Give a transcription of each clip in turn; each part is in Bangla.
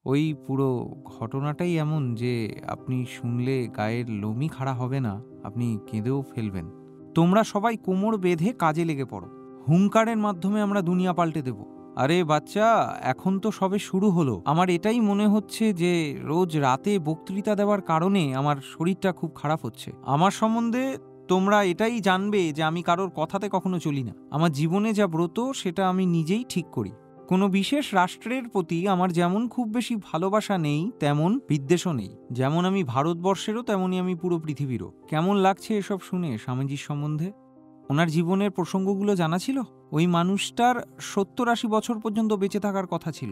ওই পুরো ঘটনাটাই এমন যে আপনি শুনলে গায়ের লোমই খাড়া হবে না, আপনি কেঁদেও ফেলবেন। তোমরা সবাই কোমর বেঁধে কাজে লেগে পড়ো। হুংকারের মাধ্যমে আমরা দুনিয়া পাল্টে দেব। আরে বাচ্চা, এখন তো সবে শুরু হলো। আমার এটাই মনে হচ্ছে যে রোজ রাতে বক্তৃতা দেওয়ার কারণে আমার শরীরটা খুব খারাপ হচ্ছে। আমার সম্বন্ধে তোমরা এটাই জানবে যে আমি কারোর কথাতে কখনো চলি না। আমার জীবনে যা ব্রত সেটা আমি নিজেই ঠিক করি। কোনো বিশেষ রাষ্ট্রের প্রতি আমার যেমন খুব বেশি ভালোবাসা নেই, তেমন বিদ্বেষও নেই। যেমন আমি ভারতবর্ষেরও, তেমনই আমি পুরো পৃথিবীরও। কেমন লাগছে এসব শুনে স্বামীজির সম্বন্ধে? ওনার জীবনের প্রসঙ্গগুলো জানা ছিল? ওই মানুষটার 70-80 বছর পর্যন্ত বেঁচে থাকার কথা ছিল।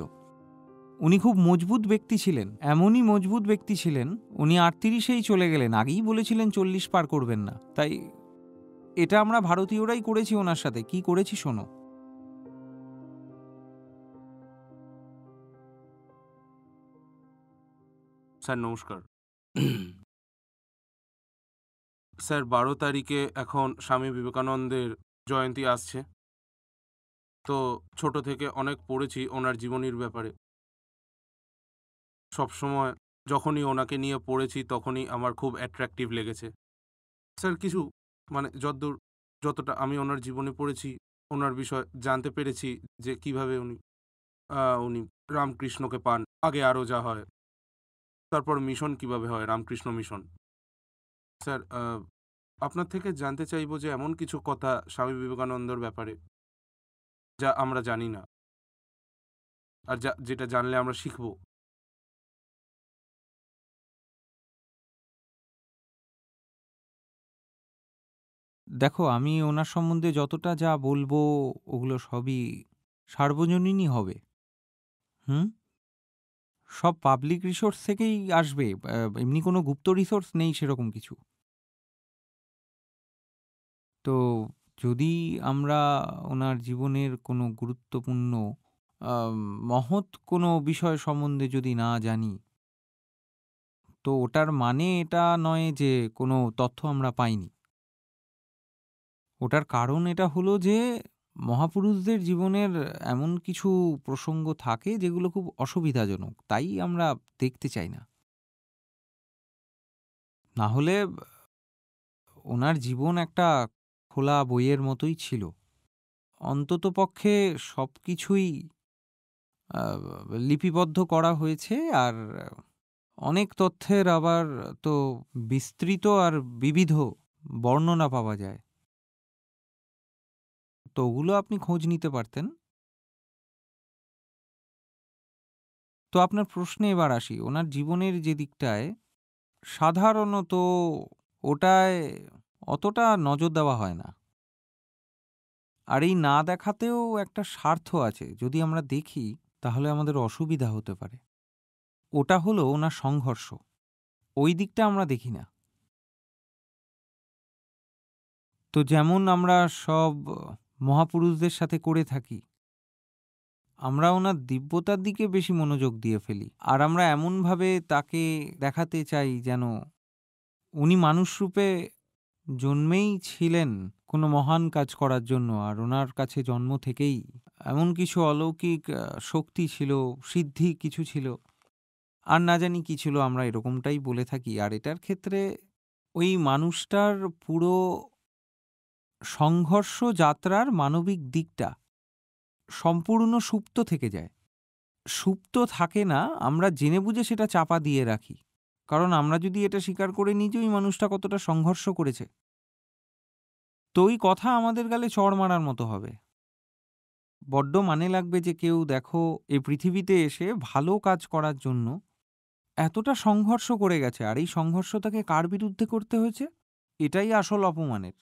উনি খুব মজবুত ব্যক্তি ছিলেন, এমনই মজবুত ব্যক্তি ছিলেন, উনি 38-এই চলে গেলেন, আগেই বলেছিলেন 40 পার করবেন না। তাই এটা আমরা ভারতীয়রাই করেছি ওনার সাথে। কি করেছি শোনো। স্যার নমস্কার। স্যার ১২ তারিখে এখন স্বামী বিবেকানন্দের জয়ন্তী আসছে। তো ছোট থেকে অনেক পড়েছি ওনার জীবনীর ব্যাপারে। সবসময় যখনই ওনাকে নিয়ে পড়েছি তখনই আমার খুব অ্যাট্রাকটিভ লেগেছে। স্যার কিছু যতদূর যতটা আমি ওনার জীবনী পড়েছি, ওনার বিষয়ে জানতে পেরেছি যে কিভাবে উনি রামকৃষ্ণকে পান। আগে আরও যা হয়। তারপর মিশন কিভাবে হয়, রামকৃষ্ণ মিশন। স্যার আপনার থেকে জানতে চাইবো যে এমন কিছু কথা স্বামী বিবেকানন্দর ব্যাপারে যা আমরা জানি না। আর যেটা জানলে আমরা শিখব। দেখো, আমি ওনার সম্বন্ধে যতটা যা বলবো ওগুলো সবই সার্বজনীনই হবে। হুম? সব পাবলিক রিসোর্স থেকেই আসবে। এমনি কোনো গুপ্ত রিসোর্স নেই সেরকম কিছু। তো যদি আমরা ওনার জীবনের কোনো গুরুত্বপূর্ণ আম মহৎ কোনো বিষয় সম্বন্ধে যদি না জানি, তো ওটার মানে এটা নয় যে কোনো তথ্য আমরা পাইনি। ওটার কারণ এটা হলো যে মহাপুরুষদের জীবনের এমন কিছু প্রসঙ্গ থাকে যেগুলো খুব অসুবিধাজনক। তাই আমরা দেখতে চাই না। না হলে ওনার জীবন একটা খোলা বইয়ের মতোই ছিল। অন্ততপক্ষে সবকিছুই আ লিপিবদ্ধ করা হয়েছে, আর অনেক তথ্যের আবার তো বিস্তৃত আর বিবিধ বর্ণনা পাওয়া যায়। তো ওগুলো আপনি খোঁজ নিতে পারতেন। তো আপনার প্রশ্নে এবার আসি। ওনার জীবনের যে দিকটায় সাধারণত ওটায় অতটা নজর দেওয়া হয় না। আর এই না দেখাতেও একটা স্বার্থ আছে। যদি আমরা দেখি তাহলে আমাদের অসুবিধা হতে পারে। ওটা হলো ওনার সংঘর্ষ। ওই দিকটা আমরা দেখি না। তো যেমন আমরা সব মহাপুরুষদের সাথে করে থাকি, আমরা ওনার দিব্যতার দিকে বেশি মনোযোগ দিয়ে ফেলি। আর আমরা এমনভাবে তাকে দেখাতে চাই যেন উনি মানুষরূপে জন্মেই ছিলেন কোনো মহান কাজ করার জন্য। আর ওনার কাছে জন্ম থেকেই এমন কিছু অলৌকিক শক্তি ছিল, সিদ্ধি কিছু ছিল। আর না জানি কি ছিল, আমরা এরকমটাই বলে থাকি। আর এটার ক্ষেত্রে ওই মানুষটার পুরো সংঘর্ষ যাত্রার মানবিক দিকটা সম্পূর্ণ সুপ্ত থেকে যায়। সুপ্ত থাকে না, আমরা জেনে বুঝে সেটা চাপা দিয়ে রাখি। কারণ আমরা যদি এটা স্বীকার করে নিই যে ওই মানুষটা কতটা সংঘর্ষ করেছে, তো ওই কথা আমাদের গালে চড় মারার মতো হবে। বড্ড মানে লাগবে যে কেউ দেখো এ পৃথিবীতে এসে ভালো কাজ করার জন্য এতটা সংঘর্ষ করে গেছে, আর এই সংঘর্ষটাকে কার বিরুদ্ধে করতে হয়েছে? এটাই আসল অপমানের।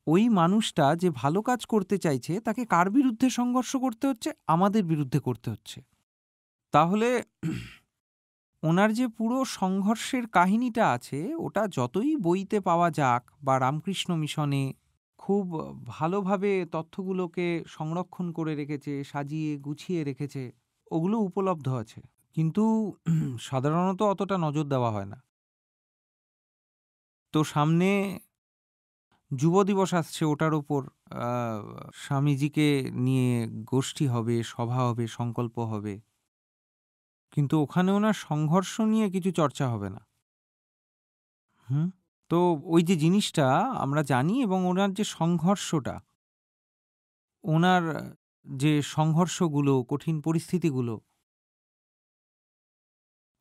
ওই মানুষটা যে ভালো কাজ করতে চাইছে তাকে কার বিরুদ্ধে সংঘর্ষ করতে হচ্ছে? আমাদের বিরুদ্ধে করতে হচ্ছে। তাহলে ওনার যে পুরো সংঘর্ষের কাহিনীটা আছে ওটা যতই বইতে পাওয়া যাক বা রামকৃষ্ণ মিশনে খুব ভালোভাবে তথ্যগুলোকে সংরক্ষণ করে রেখেছে, সাজিয়ে গুছিয়ে রেখেছে, ওগুলো উপলব্ধ আছে। কিন্তু সাধারণত অতটা নজর দেওয়া হয় না। তো সামনে যুব দিবস আসছে, ওটার উপর আ স্বামীজিকে নিয়ে গোষ্ঠী হবে, সভা হবে, সংকল্প হবে। কিন্তু ওখানে ওনার সংঘর্ষ নিয়ে কিছু চর্চা হবে না। হুম? তো ওই যে জিনিসটা আমরা জানি এবং ওনার যে সংঘর্ষটা, ওনার যে সংঘর্ষগুলো, কঠিন পরিস্থিতিগুলো,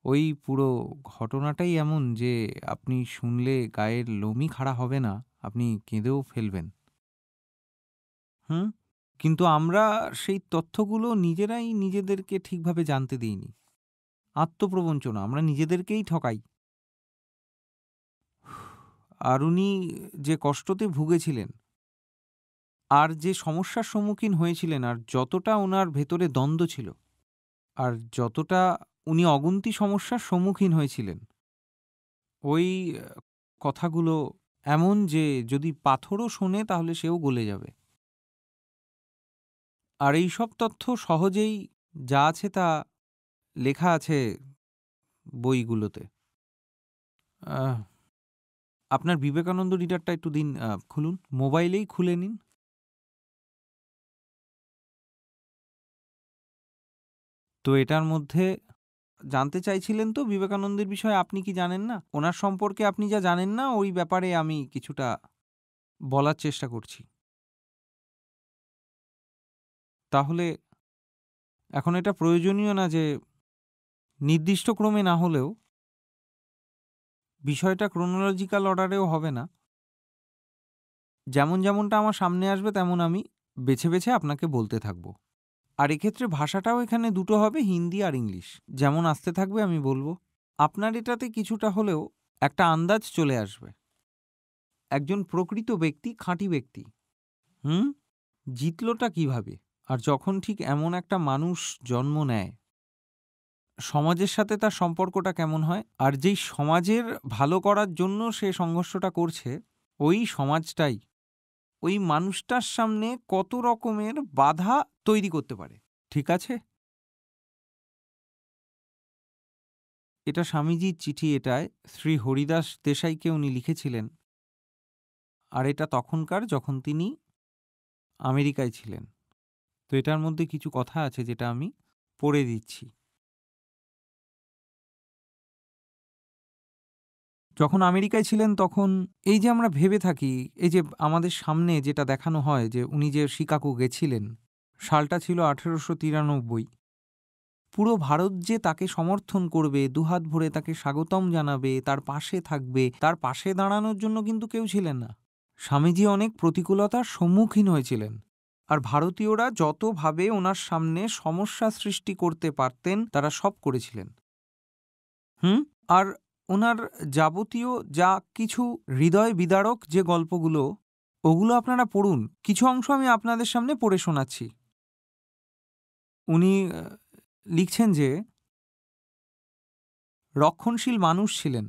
ওই পুরো ঘটনাটাই এমন যে আপনি শুনলে গায়ের লোমই খাড়া হবে না, আপনি কেঁদেও ফেলবেন। হুম? কিন্তু আমরা সেই তথ্যগুলো নিজেরাই নিজেদেরকে ঠিকভাবে জানতে দিইনি। আত্মপ্রবঞ্চনা, আমরা নিজেদেরকেই ঠকাই। আর উনি যে কষ্টতে ভুগেছিলেন, আর যে সমস্যার সম্মুখীন হয়েছিলেন, আর যতটা উনার ভেতরে দ্বন্দ্ব ছিল, আর যতটা উনি অগুন্তি সমস্যার সম্মুখীন হয়েছিলেন, ওই কথাগুলো এমন যে যদি পাথরও শোনে তাহলে সেও গলে যাবে। আর এইসব তথ্য সহজেই যা আছে তা লেখা আছে বইগুলোতে। আহ আপনার বিবেকানন্দ রিডারটা একটু দিন, খুলুন। মোবাইলেই খুলে নিন। তো এটার মধ্যে জানতে চাইছিলেন তো বিবেকানন্দের বিষয়ে আপনি কি জানেন না? ওনার সম্পর্কে আপনি যা জানেন না ওই ব্যাপারে আমি কিছুটা বলার চেষ্টা করছি। তাহলে এখন এটা প্রয়োজনীয় না যে নির্দিষ্ট ক্রমে না হলেও বিষয়টা chronological অর্ডারেও হবে না। যেমনটা আমার সামনে আসবে তেমন আমি বেছে আপনাকে বলতে থাকব। আর এক্ষেত্রে ভাষাটাও এখানে দুটো হবে, হিন্দি আর ইংলিশ। যেমন আসতে থাকবে আমি বলব। আপনার এটাতে কিছুটা হলেও একটা আন্দাজ চলে আসবে। একজন প্রকৃত ব্যক্তি, খাঁটি ব্যক্তি, হুম? জিতলোটা কিভাবে? আর যখন ঠিক এমন একটা মানুষ জন্ম নেয়, সমাজের সাথে তার সম্পর্কটা কেমন হয়? আর যেই সমাজের ভালো করার জন্য সে সংঘর্ষটা করছে, ওই সমাজটাই ওই মানুষটার সামনে কত রকমের বাধা তৈরি করতে পারে। ঠিক আছে? এটা স্বামীজির চিঠি এটায়। শ্রী হরিদাস দেশাইকে উনি লিখেছিলেন। আর এটা তখনকার যখন তিনি আমেরিকায় ছিলেন। তো এটার মধ্যে কিছু কথা আছে যেটা আমি পড়ে দিচ্ছি। যখন আমেরিকায় ছিলেন তখন এই যে আমরা ভেবে থাকি, এই যে আমাদের সামনে যেটা দেখানো হয় যে উনি যে শিকাগো গেছিলেন, সালটা ছিল ১৮৯৩। পুরো ভারত যে তাকে সমর্থন করবে, দুহাত ভরে তাকে স্বাগতম জানাবে, তার পাশে থাকবে, তার পাশে দাঁড়ানোর জন্য কিন্তু কেউ ছিলেন না। স্বামীজি অনেক প্রতিকূলতার সম্মুখীন হয়েছিলেন। আর ভারতীয়রা যতভাবে ওনার সামনে সমস্যা সৃষ্টি করতে পারতেন তারা সব করেছিলেন। হুম? আর ওনার যাবতীয় যা কিছু হৃদয় বিদারক যে গল্পগুলো, ওগুলো আপনারা পড়ুন। কিছু অংশ আমি আপনাদের সামনে পড়ে শোনাচ্ছি। উনি লিখছেন যে রক্ষণশীল মানুষ ছিলেন।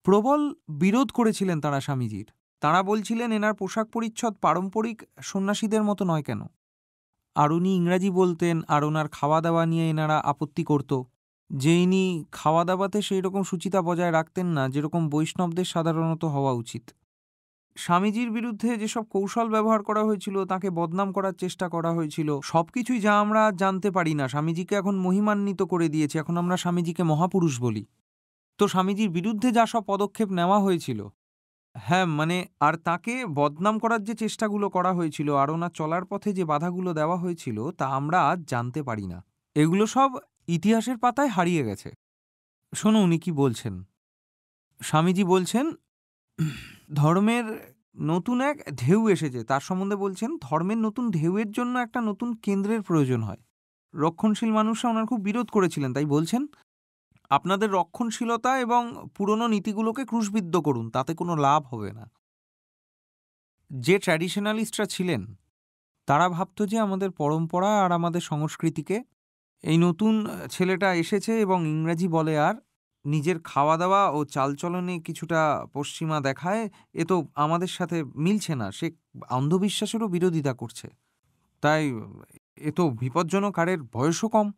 প্রবল বিরোধ করেছিলেন তাঁরা স্বামীজির। তাঁরা বলছিলেন এনার পোশাক পরিচ্ছদ পারম্পরিক সন্ন্যাসীদের মতো নয় কেন? আর উনি ইংরাজি বলতেন, আর ওনার খাওয়া-দাওয়া নিয়ে এনারা আপত্তি করত। যে ইনি খাওয়া-দাওয়াতে সেইরকম শুচিতা বজায় রাখতেন না যেরকম বৈষ্ণবদের সাধারণত হওয়া উচিত। স্বামীজির বিরুদ্ধে যেসব কৌশল ব্যবহার করা হয়েছিল, তাঁকে বদনাম করার চেষ্টা করা হয়েছিল, সবকিছুই যা আমরা আজ জানতে পারি না। স্বামীজিকে এখন মহিমান্বিত করে দিয়েছে। এখন আমরা স্বামীজিকে মহাপুরুষ বলি। তো স্বামীজির বিরুদ্ধে যা সব পদক্ষেপ নেওয়া হয়েছিল, হ্যাঁ, মানে আর তাকে বদনাম করার যে চেষ্টাগুলো করা হয়েছিল আর ওনার চলার পথে যে বাধাগুলো দেওয়া হয়েছিল তা আমরা আজ জানতে পারি না। এগুলো সব ইতিহাসের পাতায় হারিয়ে গেছে। শোনো উনি কি বলছেন। স্বামীজি বলছেন ধর্মের নতুন এক ঢেউ এসেছে। তার সম্বন্ধে বলছেন ধর্মের নতুন ঢেউয়ের জন্য একটা নতুন কেন্দ্রের প্রয়োজন হয়। রক্ষণশীল মানুষরা ওনার খুব বিরোধ করেছিলেন, তাই বলছেন আপনাদের রক্ষণশীলতা এবং পুরনো নীতিগুলোকে ক্রুশবিদ্ধ করুন, তাতে কোনো লাভ হবে না। যে ট্র্যাডিশনালিস্টরা ছিলেন তারা ভাবত যে আমাদের পরম্পরা আর আমাদের সংস্কৃতিকে এই নতুন ছেলেটা এসেছে এবং ইংরাজি বলে আর নিজের খাওয়া দাওয়া ও চালচলনে কিছুটা পশ্চিমা দেখায়, এ তো আমাদের সাথে মিলছে না। সে অন্ধবিশ্বাসেরও বিরোধিতা করছে। তাই এ তো বিপজ্জনক, আর এর বয়সও কম।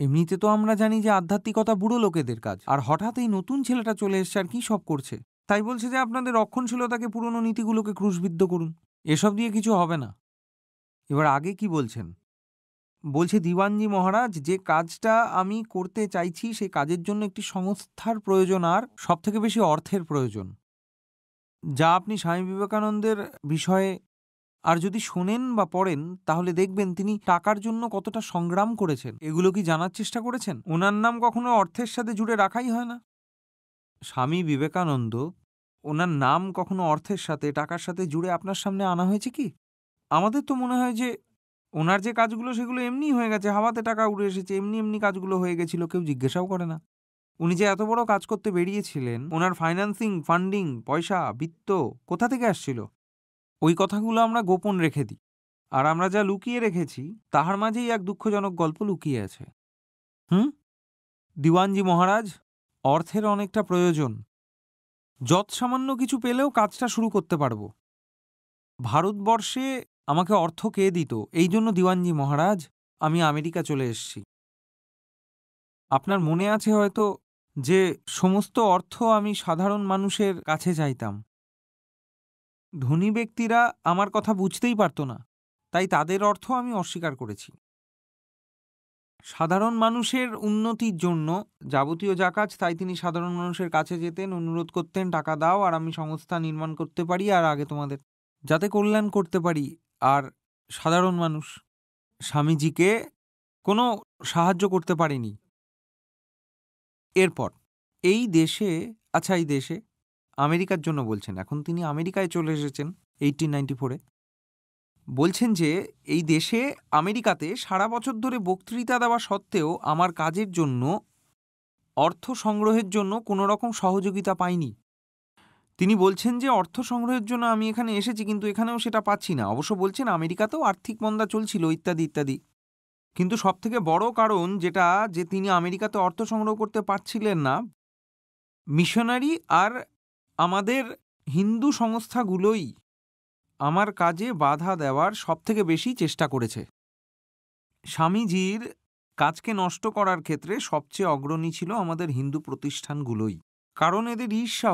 এমনিতে তো আমরা জানি যে আধ্যাত্মিকতা বুড়ো লোকেদের কাজ, আর হঠাৎ এই নতুন ছেলেটা চলে এসছে আর কি সব করছে। তাই বলছে যে আপনাদের রক্ষণশীলতাকে, পুরনো নীতিগুলোকে ক্রুশবিদ্ধ করুন। এসব দিয়ে কিছু হবে না। এবার আগে কি বলছেন, বলছে, দিওয়ানজি মহারাজ, যে কাজটা আমি করতে চাইছি সেই কাজের জন্য একটি সংস্থার প্রয়োজন, আর সবথেকে বেশি অর্থের প্রয়োজন, যা আপনি স্বামী বিবেকানন্দের বিষয়ে আর যদি শোনেন বা পড়েন তাহলে দেখবেন তিনি টাকার জন্য কতটা সংগ্রাম করেছেন। এগুলো কি জানার চেষ্টা করেছেন? ওনার নাম কখনো অর্থের সাথে জুড়ে রাখাই হয় না। স্বামী বিবেকানন্দ, ওনার নাম কখনো অর্থের সাথে, টাকার সাথে জুড়ে আপনার সামনে আনা হয়েছে কি? আমাদের তো মনে হয় যে ওনার যে কাজগুলো সেগুলো এমনিই হয়ে গেছে, হাওয়াতে টাকা উড়ে এসেছে, এমনি এমনি কাজগুলো হয়ে গেছিল, কেউ জিজ্ঞাসাও করে না। উনি যে এত বড় কাজ করতে বেরিয়েছিলেন, ওনার ফাইন্যান্সিং, ফান্ডিং, পয়সা, বিত্ত কোথা থেকে আসছিল? ওই কথাগুলো আমরা গোপন রেখে দিই। আর আমরা যা লুকিয়ে রেখেছি তাহার মাঝেই এক দুঃখজনক গল্প লুকিয়ে আছে। দিওয়ানজি মহারাজ, অর্থের অনেকটা প্রয়োজন। যৎসামান্য কিছু পেলেও কাজটা শুরু করতে পারবো। ভারতবর্ষে আমাকে অর্থ কে দিত? এই জন্য দিওয়ানজি মহারাজ আমি আমেরিকা চলে এসেছি। আপনার মনে আছে হয়তো যে সমস্ত অর্থ আমি সাধারণ মানুষের কাছে চাইতাম। ধনী ব্যক্তিরা আমার কথা বুঝতেই পারত না, তাই তাদের অর্থ আমি অস্বীকার করেছি। সাধারণ মানুষের উন্নতির জন্য যাবতীয় যা কাজ তাই তিনি সাধারণ মানুষের কাছে যেতেন, অনুরোধ করতেন, টাকা দাও আর আমি সংস্থা নির্মাণ করতে পারি আর আগে তোমাদের যাতে কল্যাণ করতে পারি। আর সাধারণ মানুষ স্বামীজিকে কোনো সাহায্য করতে পারেনি। এরপর এই দেশে, আচ্ছা এই দেশে আমেরিকার জন্য বলছেন, এখন তিনি আমেরিকায় চলে এসেছেন 1894-এ। বলছেন যে এই দেশে আমেরিকাতে সারা বছর ধরে বক্তৃতা দেওয়া সত্ত্বেও আমার কাজের জন্য, অর্থ সংগ্রহের জন্য কোনো রকম সহযোগিতা পাইনি। তিনি বলছেন যে অর্থ সংগ্রহের জন্য আমি এখানে এসেছি, কিন্তু এখানেও সেটা পাচ্ছি না। অবশ্য বলছেন আমেরিকাতেও আর্থিক মন্দা চলছিল ইত্যাদি ইত্যাদি। কিন্তু সবথেকে বড় কারণ যেটা, যে তিনি আমেরিকাতে অর্থ সংগ্রহ করতে পারছিলেন না, মিশনারি আর আমাদের হিন্দু সংস্থাগুলোই আমার কাজে বাধা দেওয়ার সবথেকে বেশি চেষ্টা করেছে। স্বামীজির কাজকে নষ্ট করার ক্ষেত্রে সবচেয়ে অগ্রণী ছিল আমাদের হিন্দু প্রতিষ্ঠানগুলোই। কারণ এদের ঈর্ষা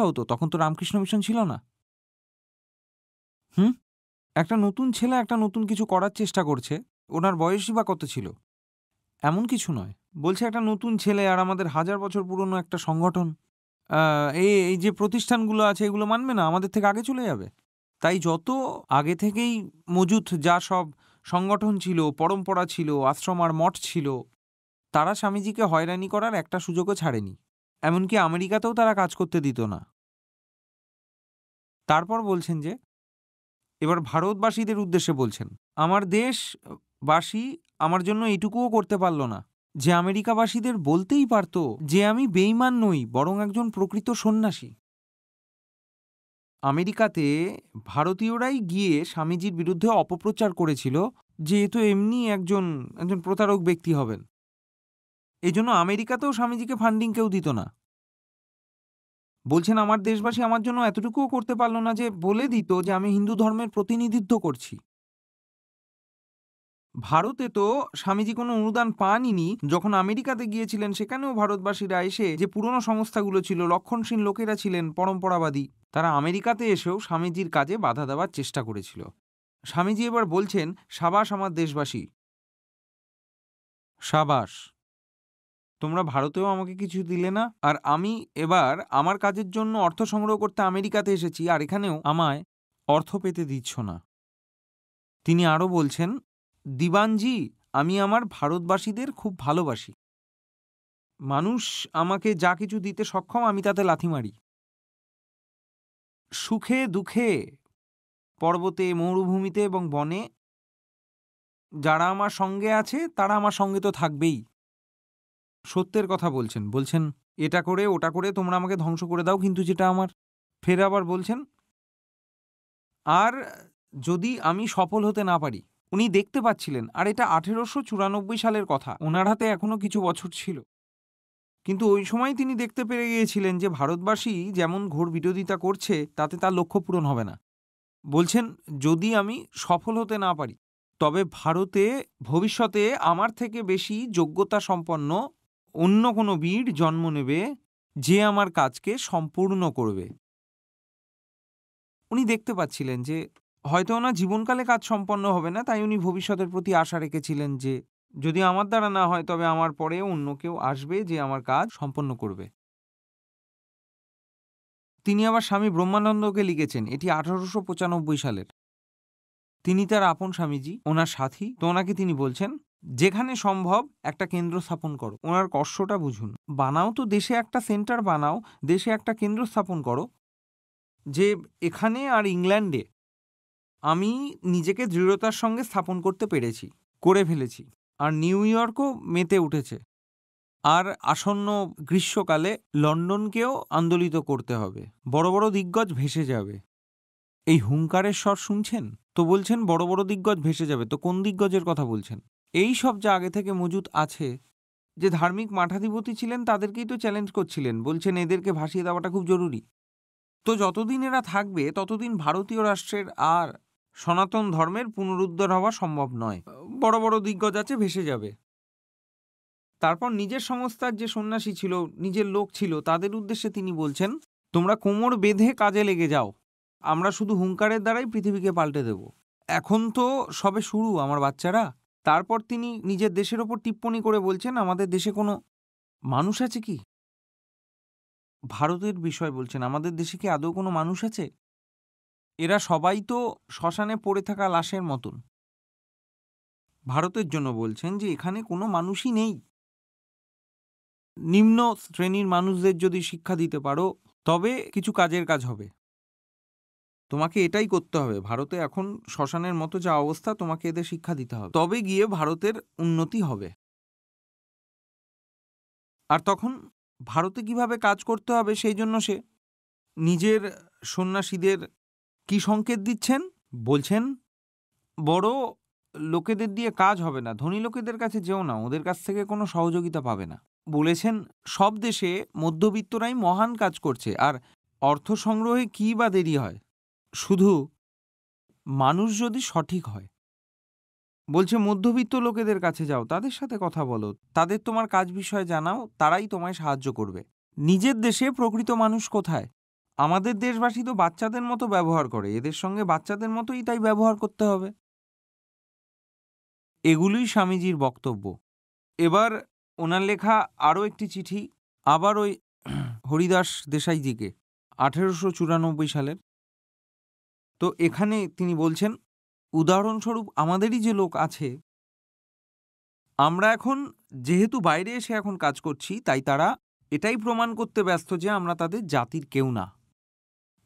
হতো, তখন তো রামকৃষ্ণ মিশন ছিল না। একটা নতুন ছেলে একটা নতুন কিছু করার চেষ্টা করছে, ওনার বয়সই বা কত ছিল? এমন কিছু নয়। বলছে একটা নতুন ছেলে আর আমাদের 1000 বছর পুরনো একটা সংগঠন, এই যে প্রতিষ্ঠানগুলো আছে এগুলো মানবে না, আমাদের থেকে আগে চলে যাবে। তাই যত আগে থেকেই মজুত যা সব সংগঠন ছিল, পরম্পরা ছিল, আশ্রম আর মঠ ছিল, তারা স্বামীজিকে হয়রানি করার একটা সুযোগও ছাড়েনি। এমনকি আমেরিকাতেও তারা কাজ করতে দিত না। তারপর বলছেন যে এবার ভারতবাসীদের উদ্দেশ্যে বলছেন, আমার দেশবাসী আমার জন্য এইটুকুও করতে পারল না যে আমেরিকাবাসীদের বলতেই পারত যে আমি বেঈমান নই, বরং একজন প্রকৃত সন্ন্যাসী। আমেরিকাতে ভারতীয়রাই গিয়ে স্বামীজির বিরুদ্ধে অপপ্রচার করেছিল যে এ তো এমনি একজন প্রতারক ব্যক্তি হবেন। এই জন্য আমেরিকাতেও স্বামীজিকে ফান্ডিং কেউ দিত না। বলছেন আমার দেশবাসী আমার জন্য এতটুকুও করতে পারল না যে বলে দিত যে আমি হিন্দু ধর্মের প্রতিনিধিত্ব করছি। ভারতে তো স্বামীজি কোনো অনুদান পানইনি। যখন আমেরিকাতে গিয়েছিলেন সেখানেও ভারতবাসীরা এসে, যে পুরনো সংস্থাগুলো ছিল, লক্ষণশীল লোকেরা ছিলেন, পরম্পরাবাদী, তারা আমেরিকাতে এসেও স্বামীজির কাজে বাধা দেওয়ার চেষ্টা করেছিল। স্বামীজি এবার বলছেন, সাবাস আমার দেশবাসী, সাবাস, তোমরা ভারতেও আমাকে কিছু দিলে না, আর আমি এবার আমার কাজের জন্য অর্থ সংগ্রহ করতে আমেরিকাতে এসেছি, আর এখানেও আমায় অর্থ পেতে দিচ্ছ না। তিনি আরও বলছেন, দিবানজি, আমি আমার ভারতবাসীদের খুব ভালোবাসি। মানুষ আমাকে যা কিছু দিতে সক্ষম আমি তাতে লাথি মারি। সুখে দুঃখে, পর্বতে, মরুভূমিতে এবং বনে যারা আমার সঙ্গে আছে তারা আমার সঙ্গে তো থাকবেই। সত্যের কথা বলছেন এটা করে ওটা করে তোমরা আমাকে ধ্বংস করে দাও, কিন্তু যেটা আমার, ফের আবার বলছেন, আর যদি আমি সফল হতে না পারি। উনি দেখতে পাচ্ছিলেন, আর এটা 1894 সালের কথা, ওনার হাতে এখনো কিছু বছর ছিল, কিন্তু ওই সময় তিনি দেখতে পেরে গিয়েছিলেন যে ভারতবাসী যেমন ঘোর বিরোধিতা করছে তাতে তার লক্ষ্য পূরণ হবে না। বলছেন যদি আমি সফল হতে না পারি তবে ভারতে ভবিষ্যতে আমার থেকে বেশি যোগ্যতা সম্পন্ন অন্য কোনো বীর জন্ম নেবে যে আমার কাজকে সম্পূর্ণ করবে। উনি দেখতে পাচ্ছিলেন যে হয়তো ওনার জীবনকালে কাজ সম্পন্ন হবে না, তাই উনি ভবিষ্যতের প্রতি আশা রেখেছিলেন যে যদি আমার দ্বারা না হয় তবে আমার পরে অন্য কেউ আসবে যে আমার কাজ সম্পন্ন করবে। তিনি আবার স্বামী ব্রহ্মানন্দকে লিখেছেন, এটি 1895 সালের। তিনি তার আপন স্বামীজি, ওনার সাথী, তো ওনাকে তিনি বলছেন যেখানে সম্ভব একটা কেন্দ্র স্থাপন করো। ওনার কষ্টটা বুঝুন। বানাও তো দেশে একটা সেন্টার বানাও, দেশে একটা কেন্দ্র স্থাপন করো, যে এখানে আর ইংল্যান্ডে আমি নিজেকে দৃঢ়তার সঙ্গে স্থাপন করতে পেরেছি, করে ফেলেছি। আর নিউ ইয়র্কও মেতে উঠেছে। আর আসন্ন গ্রীষ্মকালে লন্ডনকেও আন্দোলিত করতে হবে। বড় বড় দিগ্গজ ভেসে যাবে। এই হুঙ্কারের স্বর শুনছেন? তো বলছেন বড় বড় দিগ্গজ ভেসে যাবে, তো কোন দিগ্গজের কথা বলছেন? এই সব যা আগে থেকে মজুত আছে, যে ধার্মিক মাঠাধিপতি ছিলেন তাদেরকেই তো চ্যালেঞ্জ করছিলেন, বলছেন এদেরকে ভাসিয়ে দেওয়াটা খুব জরুরি। তো যতদিন এরা থাকবে ততদিন ভারতীয় রাষ্ট্রের আর সনাতন ধর্মের পুনরুদ্ধার হওয়া সম্ভব নয়। বড় বড় দিগ্গজ আছে, ভেসে যাবে। তারপর নিজের সংস্থার যে সন্ন্যাসী ছিল, নিজের লোক ছিল, তাদের উদ্দেশ্যে তিনি বলছেন তোমরা কোমর বেঁধে কাজে লেগে যাও, আমরা শুধু হুঙ্কারের দ্বারাই পৃথিবীকে পাল্টে দেব। এখন তো সবে শুরু আমার বাচ্চারা। তারপর তিনি নিজের দেশের ওপর টিপ্পনী করে বলছেন আমাদের দেশে কোনো মানুষ আছে কি? ভারতের বিষয় বলছেন, আমাদের দেশে কি আদৌ কোনো মানুষ আছে? এরা সবাই তো শ্মশানে পড়ে থাকা লাশের মতন। ভারতের জন্য বলছেন যে এখানে কোনো মানুষই নেই। নিম্ন শ্রেণীর মানুষদের যদি শিক্ষা দিতে পারো তবে কিছু কাজের কাজ হবে। তোমাকে এটাই করতে হবে। ভারতে এখন শ্মশানের মতো যা অবস্থা, তোমাকে এদের শিক্ষা দিতে হবে, তবে গিয়ে ভারতের উন্নতি হবে। আর তখন ভারতে কিভাবে কাজ করতে হবে সেই জন্য সে নিজের সন্ন্যাসীদের কি সংকেত দিচ্ছেন? বলছেন বড় লোকেদের দিয়ে কাজ হবে না, ধনী লোকেদের কাছে যেও না, ওদের কাছ থেকে কোনো সহযোগিতা পাবে না। বলেছেন সব দেশে মধ্যবিত্তরাই মহান কাজ করছে, আর অর্থ সংগ্রহে কী বা দেরি হয়, শুধু মানুষ যদি সঠিক হয়। বলছে মধ্যবিত্ত লোকেদের কাছে যাও, তাদের সাথে কথা বলো, তাদের তোমার কাজ বিষয়ে জানাও, তারাই তোমায় সাহায্য করবে। নিজের দেশে প্রকৃত মানুষ কোথায়? আমাদের দেশবাসী তো বাচ্চাদের মতো ব্যবহার করে, এদের সঙ্গে বাচ্চাদের মতোই তাই ব্যবহার করতে হবে। এগুলোই স্বামীজির বক্তব্য। এবার ওনার লেখা আরও একটি চিঠি, আবার ওই হরিদাস দেশাইজিকে, 1894 সালের। তো এখানে তিনি বলছেন উদাহরণস্বরূপ আমাদেরই যে লোক আছে, আমরা এখন যেহেতু বাইরে এসে এখন কাজ করছি, তাই তারা এটাই প্রমাণ করতে ব্যস্ত যে আমরা তাদের জাতির কেউ না।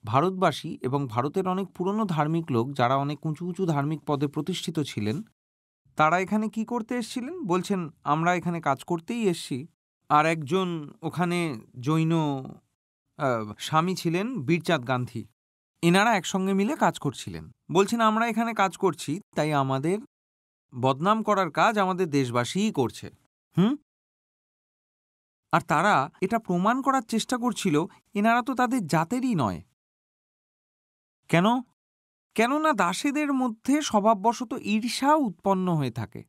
ভারতবাসী এবং ভারতের অনেক পুরনো ধার্মিক লোক যারা অনেক উঁচু উঁচু ধার্মিক পদে প্রতিষ্ঠিত ছিলেন, তারা এখানে কি করতে এসেছিলেন? বলছেন আমরা এখানে কাজ করতেই এসছি। আর একজন ওখানে জৈন স্বামী ছিলেন বীরচাঁদ গান্ধী, এনারা একসঙ্গে মিলে কাজ করছিলেন। বলছেন আমরা এখানে কাজ করছি, তাই আমাদের বদনাম করার কাজ আমাদের দেশবাসীই করছে। আর তারা এটা প্রমাণ করার চেষ্টা করছিল এনারা তো তাদের জাতেরই নয়। কেন? কেননা দাসেদের মধ্যে স্বভাববশত ঈর্ষা উৎপন্ন হয়ে থাকে।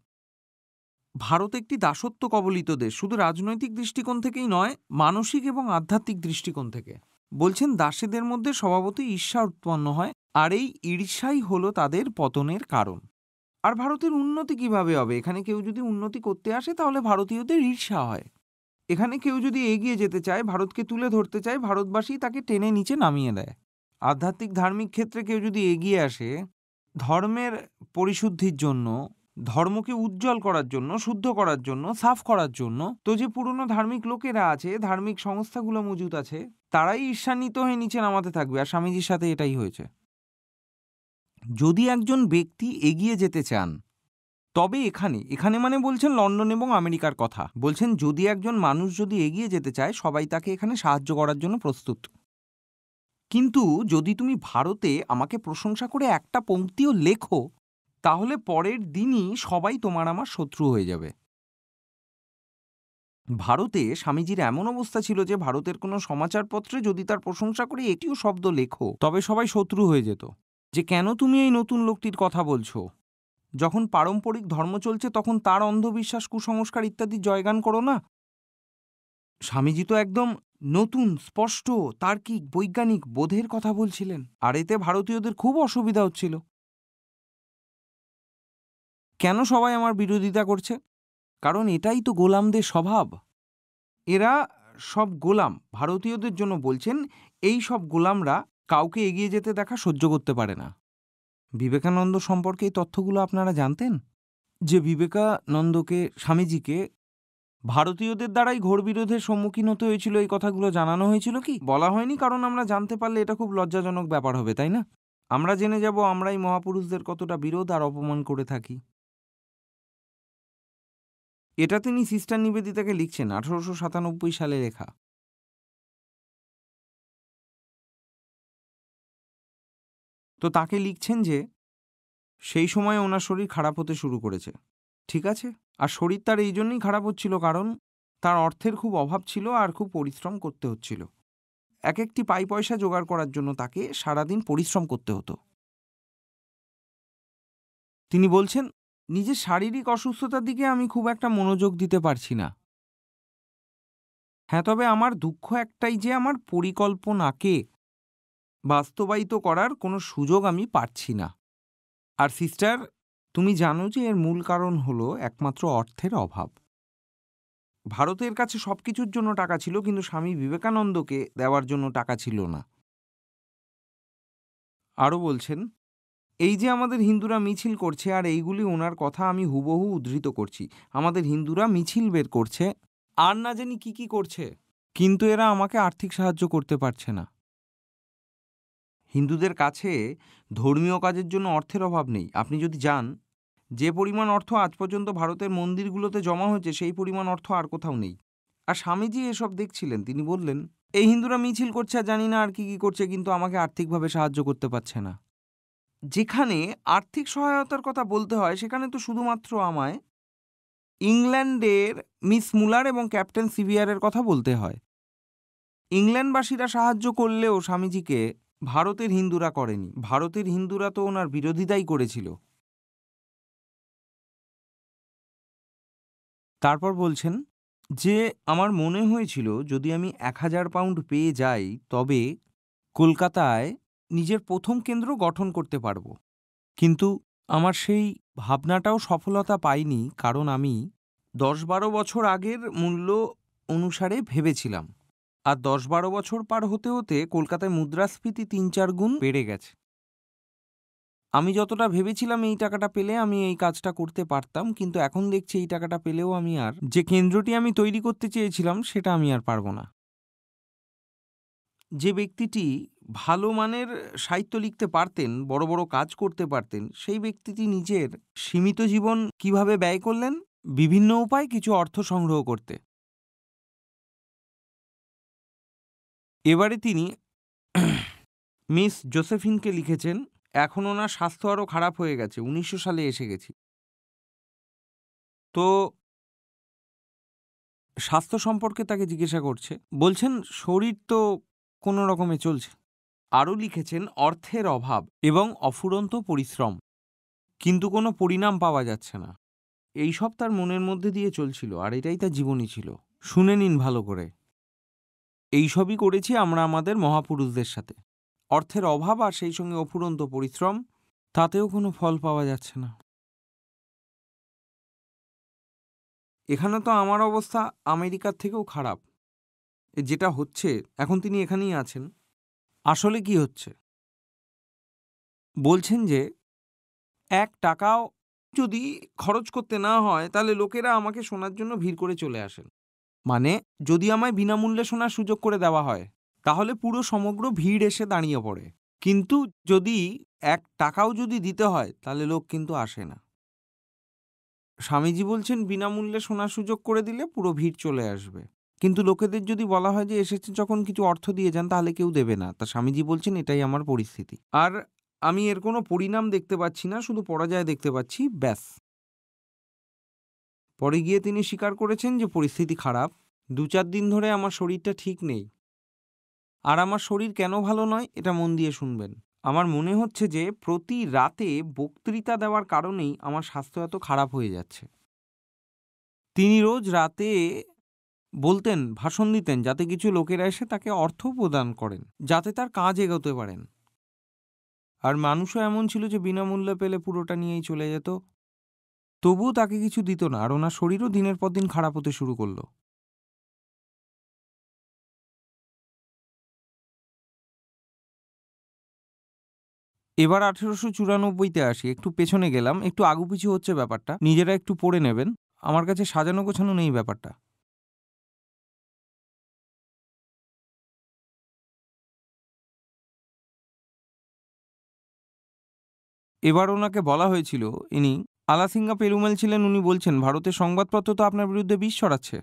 ভারত একটি দাসত্ব কবলিত দেশ, শুধু রাজনৈতিক দৃষ্টিকোণ থেকেই নয়, মানসিক এবং আধ্যাত্মিক দৃষ্টিকোণ থেকে। বলছেন দাসেদের মধ্যে স্বভাবতই ঈর্ষা উৎপন্ন হয়, আর এই ঈর্ষাই হলো তাদের পতনের কারণ। আর ভারতের উন্নতি কিভাবে হবে? এখানে কেউ যদি উন্নতি করতে আসে তাহলে ভারতীয়দের ঈর্ষা হয়। এখানে কেউ যদি এগিয়ে যেতে চায়, ভারতকে তুলে ধরতে চায়, ভারতবাসী তাকে টেনে নিচে নামিয়ে দেয়। আধ্যাত্মিক ধার্মিক ক্ষেত্রে কেউ যদি এগিয়ে আসে ধর্মের পরিশুদ্ধির জন্য, ধর্মকে উজ্জ্বল করার জন্য, শুদ্ধ করার জন্য, সাফ করার জন্য, তো যে পুরনো ধার্মিক লোকেরা আছে, ধার্মিক সংস্থাগুলো মজুত আছে, তারাই ঈর্ষান্বিত হয়ে নিচে নামাতে থাকবে। আর স্বামীজির সাথে এটাই হয়েছে। যদি একজন ব্যক্তি এগিয়ে যেতে চান তবে এখানে মানে বলছেন লন্ডন এবং আমেরিকার কথা। বলছেন যদি একজন মানুষ যদি এগিয়ে যেতে চায়, সবাই তাকে এখানে সাহায্য করার জন্য প্রস্তুত। কিন্তু যদি তুমি ভারতে আমাকে প্রশংসা করে একটা পংক্তিও লেখো, তাহলে পরের দিনই সবাই তোমার আমার শত্রু হয়ে যাবে। ভারতে স্বামীজির এমন অবস্থা ছিল যে ভারতের কোনো সমাচারপত্রে যদি তার প্রশংসা করে একটিও শব্দ লেখো, তবে সবাই শত্রু হয়ে যেত। যে কেন তুমি এই নতুন লোকটির কথা বলছো? যখন পারম্পরিক ধর্ম চলছে তখন তার অন্ধবিশ্বাস, কুসংস্কার ইত্যাদি জয়গান করো না। স্বামীজি তো একদম নতুন, স্পষ্ট, তার্কিক, বৈজ্ঞানিক বোধের কথা বলছিলেন, আর এতে ভারতীয়দের খুব অসুবিধা হচ্ছিল। কেন সবাই আমার বিরোধিতা করছে? কারণ এটাই তো গোলামদের স্বভাব। এরা সব গোলাম, ভারতীয়দের জন্য বলছেন, এই সব গোলামরা কাউকে এগিয়ে যেতে দেখা সহ্য করতে পারে না। বিবেকানন্দ সম্পর্কে এই তথ্যগুলো আপনারা জানতেন? যে বিবেকানন্দকে, স্বামীজিকে ভারতীয়দের দ্বারাই ঘোর বিরোধের সম্মুখীন হতে হয়েছিল, এই কথাগুলো জানানো হয়েছিল কি? বলা হয়নি, কারণ আমরা জানতে পারলে এটা খুব লজ্জাজনক ব্যাপার হবে, তাই না? আমরা জেনে যাব আমরাই মহাপুরুষদের কতটা বিরোধ আর অপমান করে থাকি। এটা তিনি সিস্টার নিবেদিতাকে লিখছেন, 1897 সালে লেখা। তো তাকে লিখছেন যে সেই সময় ওনার শরীর খারাপ হতে শুরু করেছে, ঠিক আছে? আর শরীর তার এই জন্যই খারাপ হচ্ছিল কারণ তার অর্থের খুব অভাব ছিল আর খুব পরিশ্রম করতে হচ্ছিল। এক একটি পাই পয়সা জোগাড় করার জন্য তাকে সারাদিন পরিশ্রম করতে হতো। তিনি বলছেন, নিজের শারীরিক অসুস্থতার দিকে আমি খুব একটা মনোযোগ দিতে পারছি না। হ্যাঁ, তবে আমার দুঃখ একটাই যে আমার পরিকল্পনাকে বাস্তবায়িত করার কোনো সুযোগ আমি পাচ্ছি না। আর সিস্টার, তুমি জানো যে এর মূল কারণ হলো একমাত্র অর্থের অভাব। ভারতের কাছে সবকিছুর জন্য টাকা ছিল, কিন্তু স্বামী বিবেকানন্দকে দেওয়ার জন্য টাকা ছিল না। আরও বলছেন, এই যে আমাদের হিন্দুরা মিছিল করছে, আর এইগুলি ওনার কথা আমি হুবহু উদ্ধৃত করছি, আমাদের হিন্দুরা মিছিল বের করছে আর না জানি কি কি করছে, কিন্তু এরা আমাকে আর্থিক সাহায্য করতে পারছে না। হিন্দুদের কাছে ধর্মীয় কাজের জন্য অর্থের অভাব নেই। আপনি যদি যান, যে পরিমাণ অর্থ আজ পর্যন্ত ভারতের মন্দিরগুলোতে জমা হয়েছে সেই পরিমাণ অর্থ আর কোথাও নেই। আর স্বামীজি এসব দেখছিলেন, তিনি বললেন, এই হিন্দুরা মিছিল করছে আর জানি না আর কি কি করছে, কিন্তু আমাকে আর্থিকভাবে সাহায্য করতে পারছে না। যেখানে আর্থিক সহায়তার কথা বলতে হয় সেখানে তো শুধুমাত্র আমায় ইংল্যান্ডের মিস মুলার এবং ক্যাপ্টেন সিভিয়ারের কথা বলতে হয়। ইংল্যান্ডবাসীরা সাহায্য করলেও স্বামীজিকে ভারতের হিন্দুরা করেনি। ভারতের হিন্দুরা তো ওনার বিরোধিতাই করেছিল। তারপর বলছেন যে আমার মনে হয়েছিল যদি আমি 1000 পাউন্ড পেয়ে যাই তবে কলকাতায় নিজের প্রথম কেন্দ্র গঠন করতে পারব। কিন্তু আমার সেই ভাবনাটাও সফলতা পায়নি, কারণ আমি 10-12 বছর আগের মূল্য অনুসারে ভেবেছিলাম। আর 10-12 বছর পার হতে হতে কলকাতায় মুদ্রাস্ফীতি 3-4 গুণ বেড়ে গেছে। আমি যতটা ভেবেছিলাম এই টাকাটা পেলে আমি এই কাজটা করতে পারতাম, কিন্তু এখন দেখছি এই টাকাটা পেলেও আমি আর যে কেন্দ্রটি আমি তৈরি করতে চেয়েছিলাম সেটা আমি আর পারবো না। যে ব্যক্তিটি ভালো মানের সাহিত্য লিখতে পারতেন, বড় বড় কাজ করতে পারতেন, সেই ব্যক্তিটি নিজের সীমিত জীবন কিভাবে ব্যয় করলেন? বিভিন্ন উপায় কিছু অর্থ সংগ্রহ করতে। এবারে তিনি মিস জোসেফিনকে লিখেছেন, এখন ওনার স্বাস্থ্য আরও খারাপ হয়ে গেছে, 1900 সালে এসে গেছি। তো স্বাস্থ্য সম্পর্কে তাকে জিজ্ঞাসা করছে, বলছেন শরীর তো কোনো রকমে চলছে। আরও লিখেছেন অর্থের অভাব এবং অফুরন্ত পরিশ্রম, কিন্তু কোনো পরিণাম পাওয়া যাচ্ছে না। এই সব তার মনের মধ্যে দিয়ে চলছিল, আর এটাই তার জীবনী ছিল। শুনে নিন ভালো করে। এই সবই করেছি আমরা আমাদের মহাপুরুষদের সাথে। অর্থের অভাব আর সেই সঙ্গে অফুরন্ত পরিশ্রম, তাতেও কোনো ফল পাওয়া যাচ্ছে না। এখানে তো আমার অবস্থা আমেরিকার থেকেও খারাপ। যেটা হচ্ছে এখন, তিনি এখানেই আছেন। আসলে কি হচ্ছে বলছেন যে 1 টাকাও যদি খরচ করতে না হয় তাহলে লোকেরা আমাকে শোনার জন্য ভিড় করে চলে আসেন। মানে যদি আমায় বিনামূল্যে শোনার সুযোগ করে দেওয়া হয় তাহলে পুরো সমগ্র ভিড় এসে দাঁড়িয়ে পড়ে, কিন্তু যদি 1 টাকাও যদি দিতে হয় তাহলে লোক কিন্তু আসে না। স্বামীজি বলছেন বিনামূল্যে শোনার সুযোগ করে দিলে পুরো ভিড় চলে আসবে, কিন্তু লোকেদের যদি বলা হয় যে এসেছে যখন কিছু অর্থ দিয়ে যান, তাহলে কেউ দেবে না। তা স্বামীজি বলছেন এটাই আমার পরিস্থিতি, আর আমি এর কোনো পরিণাম দেখতে পাচ্ছি না, শুধু পরাজয় দেখতে পাচ্ছি, ব্যাস। পরে গিয়ে তিনি স্বীকার করেছেন যে পরিস্থিতি খারাপ। 2-4 দিন ধরে আমার শরীরটা ঠিক নেই। আর আমার শরীর কেন ভালো নয় এটা মন দিয়ে শুনবেন। আমার মনে হচ্ছে যে প্রতি রাতে বক্তৃতা দেওয়ার কারণেই আমার স্বাস্থ্য এত খারাপ হয়ে যাচ্ছে। তিনি রোজ রাতে বলতেন, ভাষণ দিতেন, যাতে কিছু লোকেরা এসে তাকে অর্থ প্রদান করেন, যাতে তার কাজ এগোতে পারেন। আর মানুষও এমন ছিল যে বিনামূল্যে পেলে পুরোটা নিয়েই চলে যেত। তবুও তাকে কিছু দিত না, আর ওনার শরীরও দিনের পর দিন খারাপ হতে শুরু করলো। এবার 1894-তে আসি। একটু পেছনে গেলাম, একটু আগুপিছু হচ্ছে ব্যাপারটা, নিজেরা একটু পড়ে নেবেন, আমার কাছে সাজানো গোছানো নেই ব্যাপারটা। এবার ওনাকে বলা হয়েছিল, ইনি আলাসিঙ্গা পেরুমেল ছিলেন, উনি বলছেন ভারতের সংবাদপত্র তো আপনার বিরুদ্ধে বিষ ছড়াচ্ছে।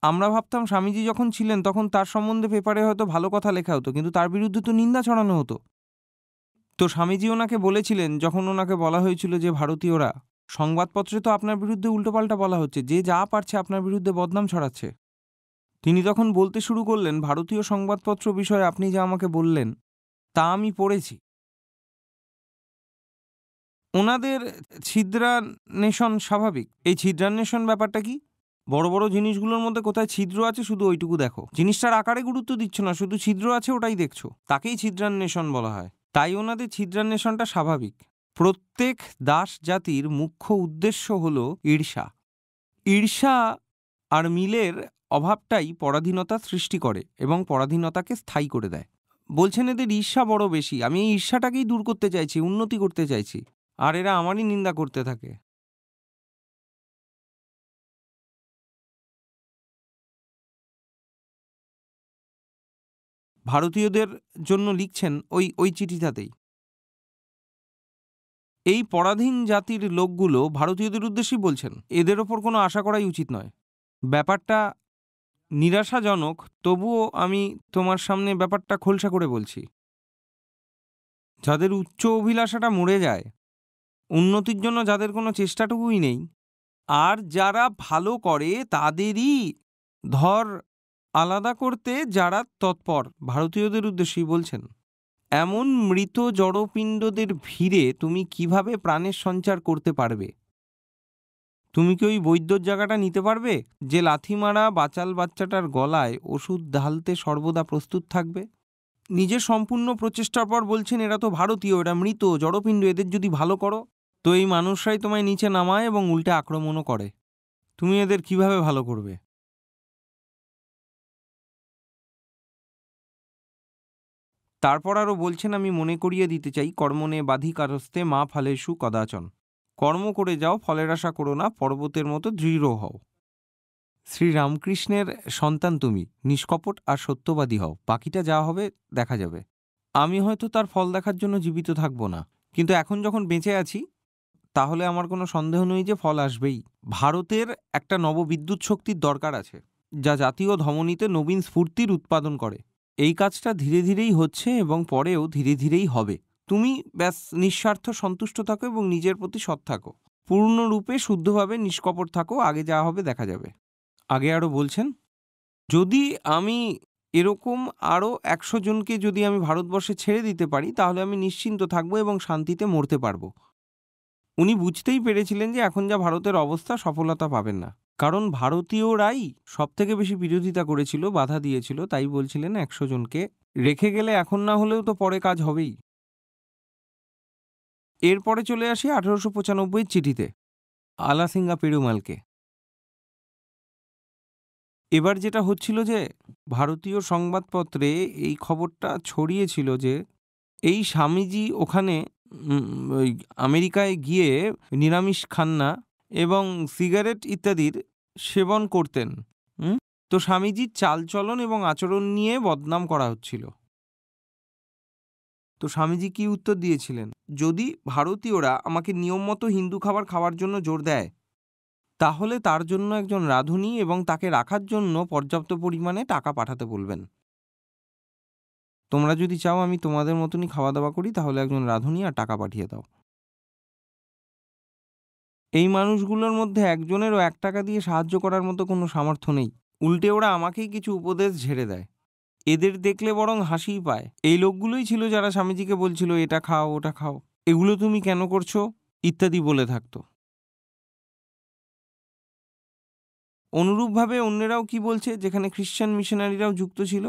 আমরা ভাবতাম স্বামীজি যখন ছিলেন তখন তার সম্বন্ধে পেপারে হয়তো ভালো কথা লেখা হতো, কিন্তু তার বিরুদ্ধে তো নিন্দা ছড়ানো হতো। তো স্বামীজি ওনাকে বলেছিলেন, যখন ওনাকে বলা হয়েছিল যে ভারতীয়রা সংবাদপত্রে তো আপনার বিরুদ্ধে উল্টোপাল্টা বলা হচ্ছে, যে যা পারছে আপনার বিরুদ্ধে বদনাম ছড়াচ্ছে, তিনি তখন বলতে শুরু করলেন, ভারতীয় সংবাদপত্র বিষয়ে আপনি যা আমাকে বললেন তা আমি পড়েছি। ওনাদের ছিদ্রান্বেষণ স্বাভাবিক। এই ছিদ্রান্বেষণ ব্যাপারটা কি? বড় বড় জিনিসগুলোর মধ্যে কোথায় ছিদ্র আছে শুধু ওইটুকু দেখো, জিনিসটার আকারে গুরুত্ব দিচ্ছ না, শুধু ছিদ্র আছে ওটাই দেখছো, তাকেই ছিদ্রান্বেষণ বলা হয়। তাই ওনাদের ছিদ্রান্বেষণটা স্বাভাবিক। প্রত্যেক দাস জাতির মুখ্য উদ্দেশ্য হলো ঈর্ষা। ঈর্ষা আর মিলের অভাবটাই পরাধীনতা সৃষ্টি করে এবং পরাধীনতাকে স্থায়ী করে দেয়। বলছেন এদের ঈর্ষা বড় বেশি, আমি এই ঈর্ষাটাকেই দূর করতে চাইছি, উন্নতি করতে চাইছি, আর এরা আমারই নিন্দা করতে থাকে। ভারতীয়দের জন্য লিখছেন ওই ওই চিঠিটাতেই। এই পরাধীন জাতির লোকগুলো ভারতীয়দের উদ্দেশ্যেই বলছেন, এদের ওপর কোনো আশা করাই উচিত নয়। ব্যাপারটা নিরাশাজনক, তবুও আমি তোমার সামনে ব্যাপারটা খোলসা করে বলছি। যাদের উচ্চ অভিলাষাটা মরে যায়, উন্নতির জন্য যাদের কোনো চেষ্টাটুকুই নেই, আর যারা ভালো করে তাদেরই ধর আলাদা করতে যারা তৎপর, ভারতীয়দের উদ্দেশ্যেই বলছেন। এমন মৃত জড়পিণ্ডদের ভিড়ে তুমি কিভাবে প্রাণের সঞ্চার করতে পারবে? তুমি কি ওই বৈদ্যর জায়গাটা নিতে পারবে, যে লাথি মারা বাচাল বাচ্চাটার গলায় ওষুধ ঢালতে সর্বদা প্রস্তুত থাকবে? নিজের সম্পূর্ণ প্রচেষ্টার পর বলছেন এরা তো ভারতীয়, এরা মৃত জড়পিণ্ড, এদের যদি ভালো করো, তো এই মানুষরাই তোমায় নিচে নামায় এবং উল্টে আক্রমণও করে। তুমি এদের কিভাবে ভালো করবে? তারপর আরও বলছেন, আমি মনে করিয়ে দিতে চাই, কর্মণে বাধিকারস্তে মা ফলেষু কদাচন। কর্ম করে যাও, ফলের আশা করো না, পর্বতের মতো দৃঢ় হও। শ্রীরামকৃষ্ণের সন্তান তুমি, নিষ্কপট আর সত্যবাদী হও, বাকিটা যা হবে দেখা যাবে। আমি হয়তো তার ফল দেখার জন্য জীবিত থাকবো না, কিন্তু এখন যখন বেঁচে আছি তাহলে আমার কোনো সন্দেহ নেই যে ফল আসবেই। ভারতের একটা নববিদ্যুৎ শক্তির দরকার আছে, যা জাতীয় ধমনীতে নবীন স্ফূর্তির উৎপাদন করে। এই কাজটা ধীরে ধীরেই হচ্ছে এবং পরেও ধীরে ধীরেই হবে। তুমি ব্যাস নিঃস্বার্থ সন্তুষ্ট থাকো এবং নিজের প্রতি সৎ থাকো, পূর্ণরূপে শুদ্ধভাবে নিষ্কপট থাকো, আগে যা হবে দেখা যাবে। আগে আরও বলছেন, যদি আমি এরকম আরও 100 জনকে যদি আমি ভারতবর্ষে ছেড়ে দিতে পারি তাহলে আমি নিশ্চিন্ত থাকবো এবং শান্তিতে মরতে পারবো। উনি বুঝতেই পেরেছিলেন যে এখন যা ভারতের অবস্থা, সফলতা পাবেন না, কারণ ভারতীয়রাই সব থেকে বেশি বিরোধিতা করেছিল, বাধা দিয়েছিল। তাই বলছিলেন 100 জনকে রেখে গেলে এখন না হলেও তো পরে কাজ হবেই। এরপরে চলে আসি 1895 চিঠিতে আলাসিঙ্গা পেরুমালকে। এবার যেটা হচ্ছিল যে ভারতীয় সংবাদপত্রে এই খবরটা ছড়িয়েছিল যে এই স্বামীজি ওখানে ওই আমেরিকায় গিয়ে নিরামিষ খান না এবং সিগারেট ইত্যাদির সেবন করতেন। তো স্বামীজির চালচলন এবং আচরণ নিয়ে বদনাম করা হচ্ছিল। তো স্বামীজি কি উত্তর দিয়েছিলেন, যদি ভারতীয়রা আমাকে নিয়ম মতো হিন্দু খাবার খাওয়ার জন্য জোর দেয় তাহলে তার জন্য একজন রাঁধুনি এবং তাকে রাখার জন্য পর্যাপ্ত পরিমাণে টাকা পাঠাতে বলবেন। তোমরা যদি চাও আমি তোমাদের মতনই খাওয়া দাওয়া করি তাহলে একজন রাঁধুনি আর টাকা পাঠিয়ে দাও। এই মানুষগুলোর মধ্যে একজনেরও 1 টাকা দিয়ে সাহায্য করার মতো কোনো সামর্থ্য নেই, উল্টে ওরা আমাকেই কিছু উপদেশ ঝেড়ে দেয়। এদের দেখলে বরং হাসিই পায়। এই লোকগুলোই ছিল যারা স্বামীজিকে বলছিল এটা খাও ওটা খাও, এগুলো তুমি কেন করছো ইত্যাদি বলে থাকতো। অনুরূপভাবে অন্যেরাও কি বলছে, যেখানে খ্রিশ্চান মিশনারিরাও যুক্ত ছিল,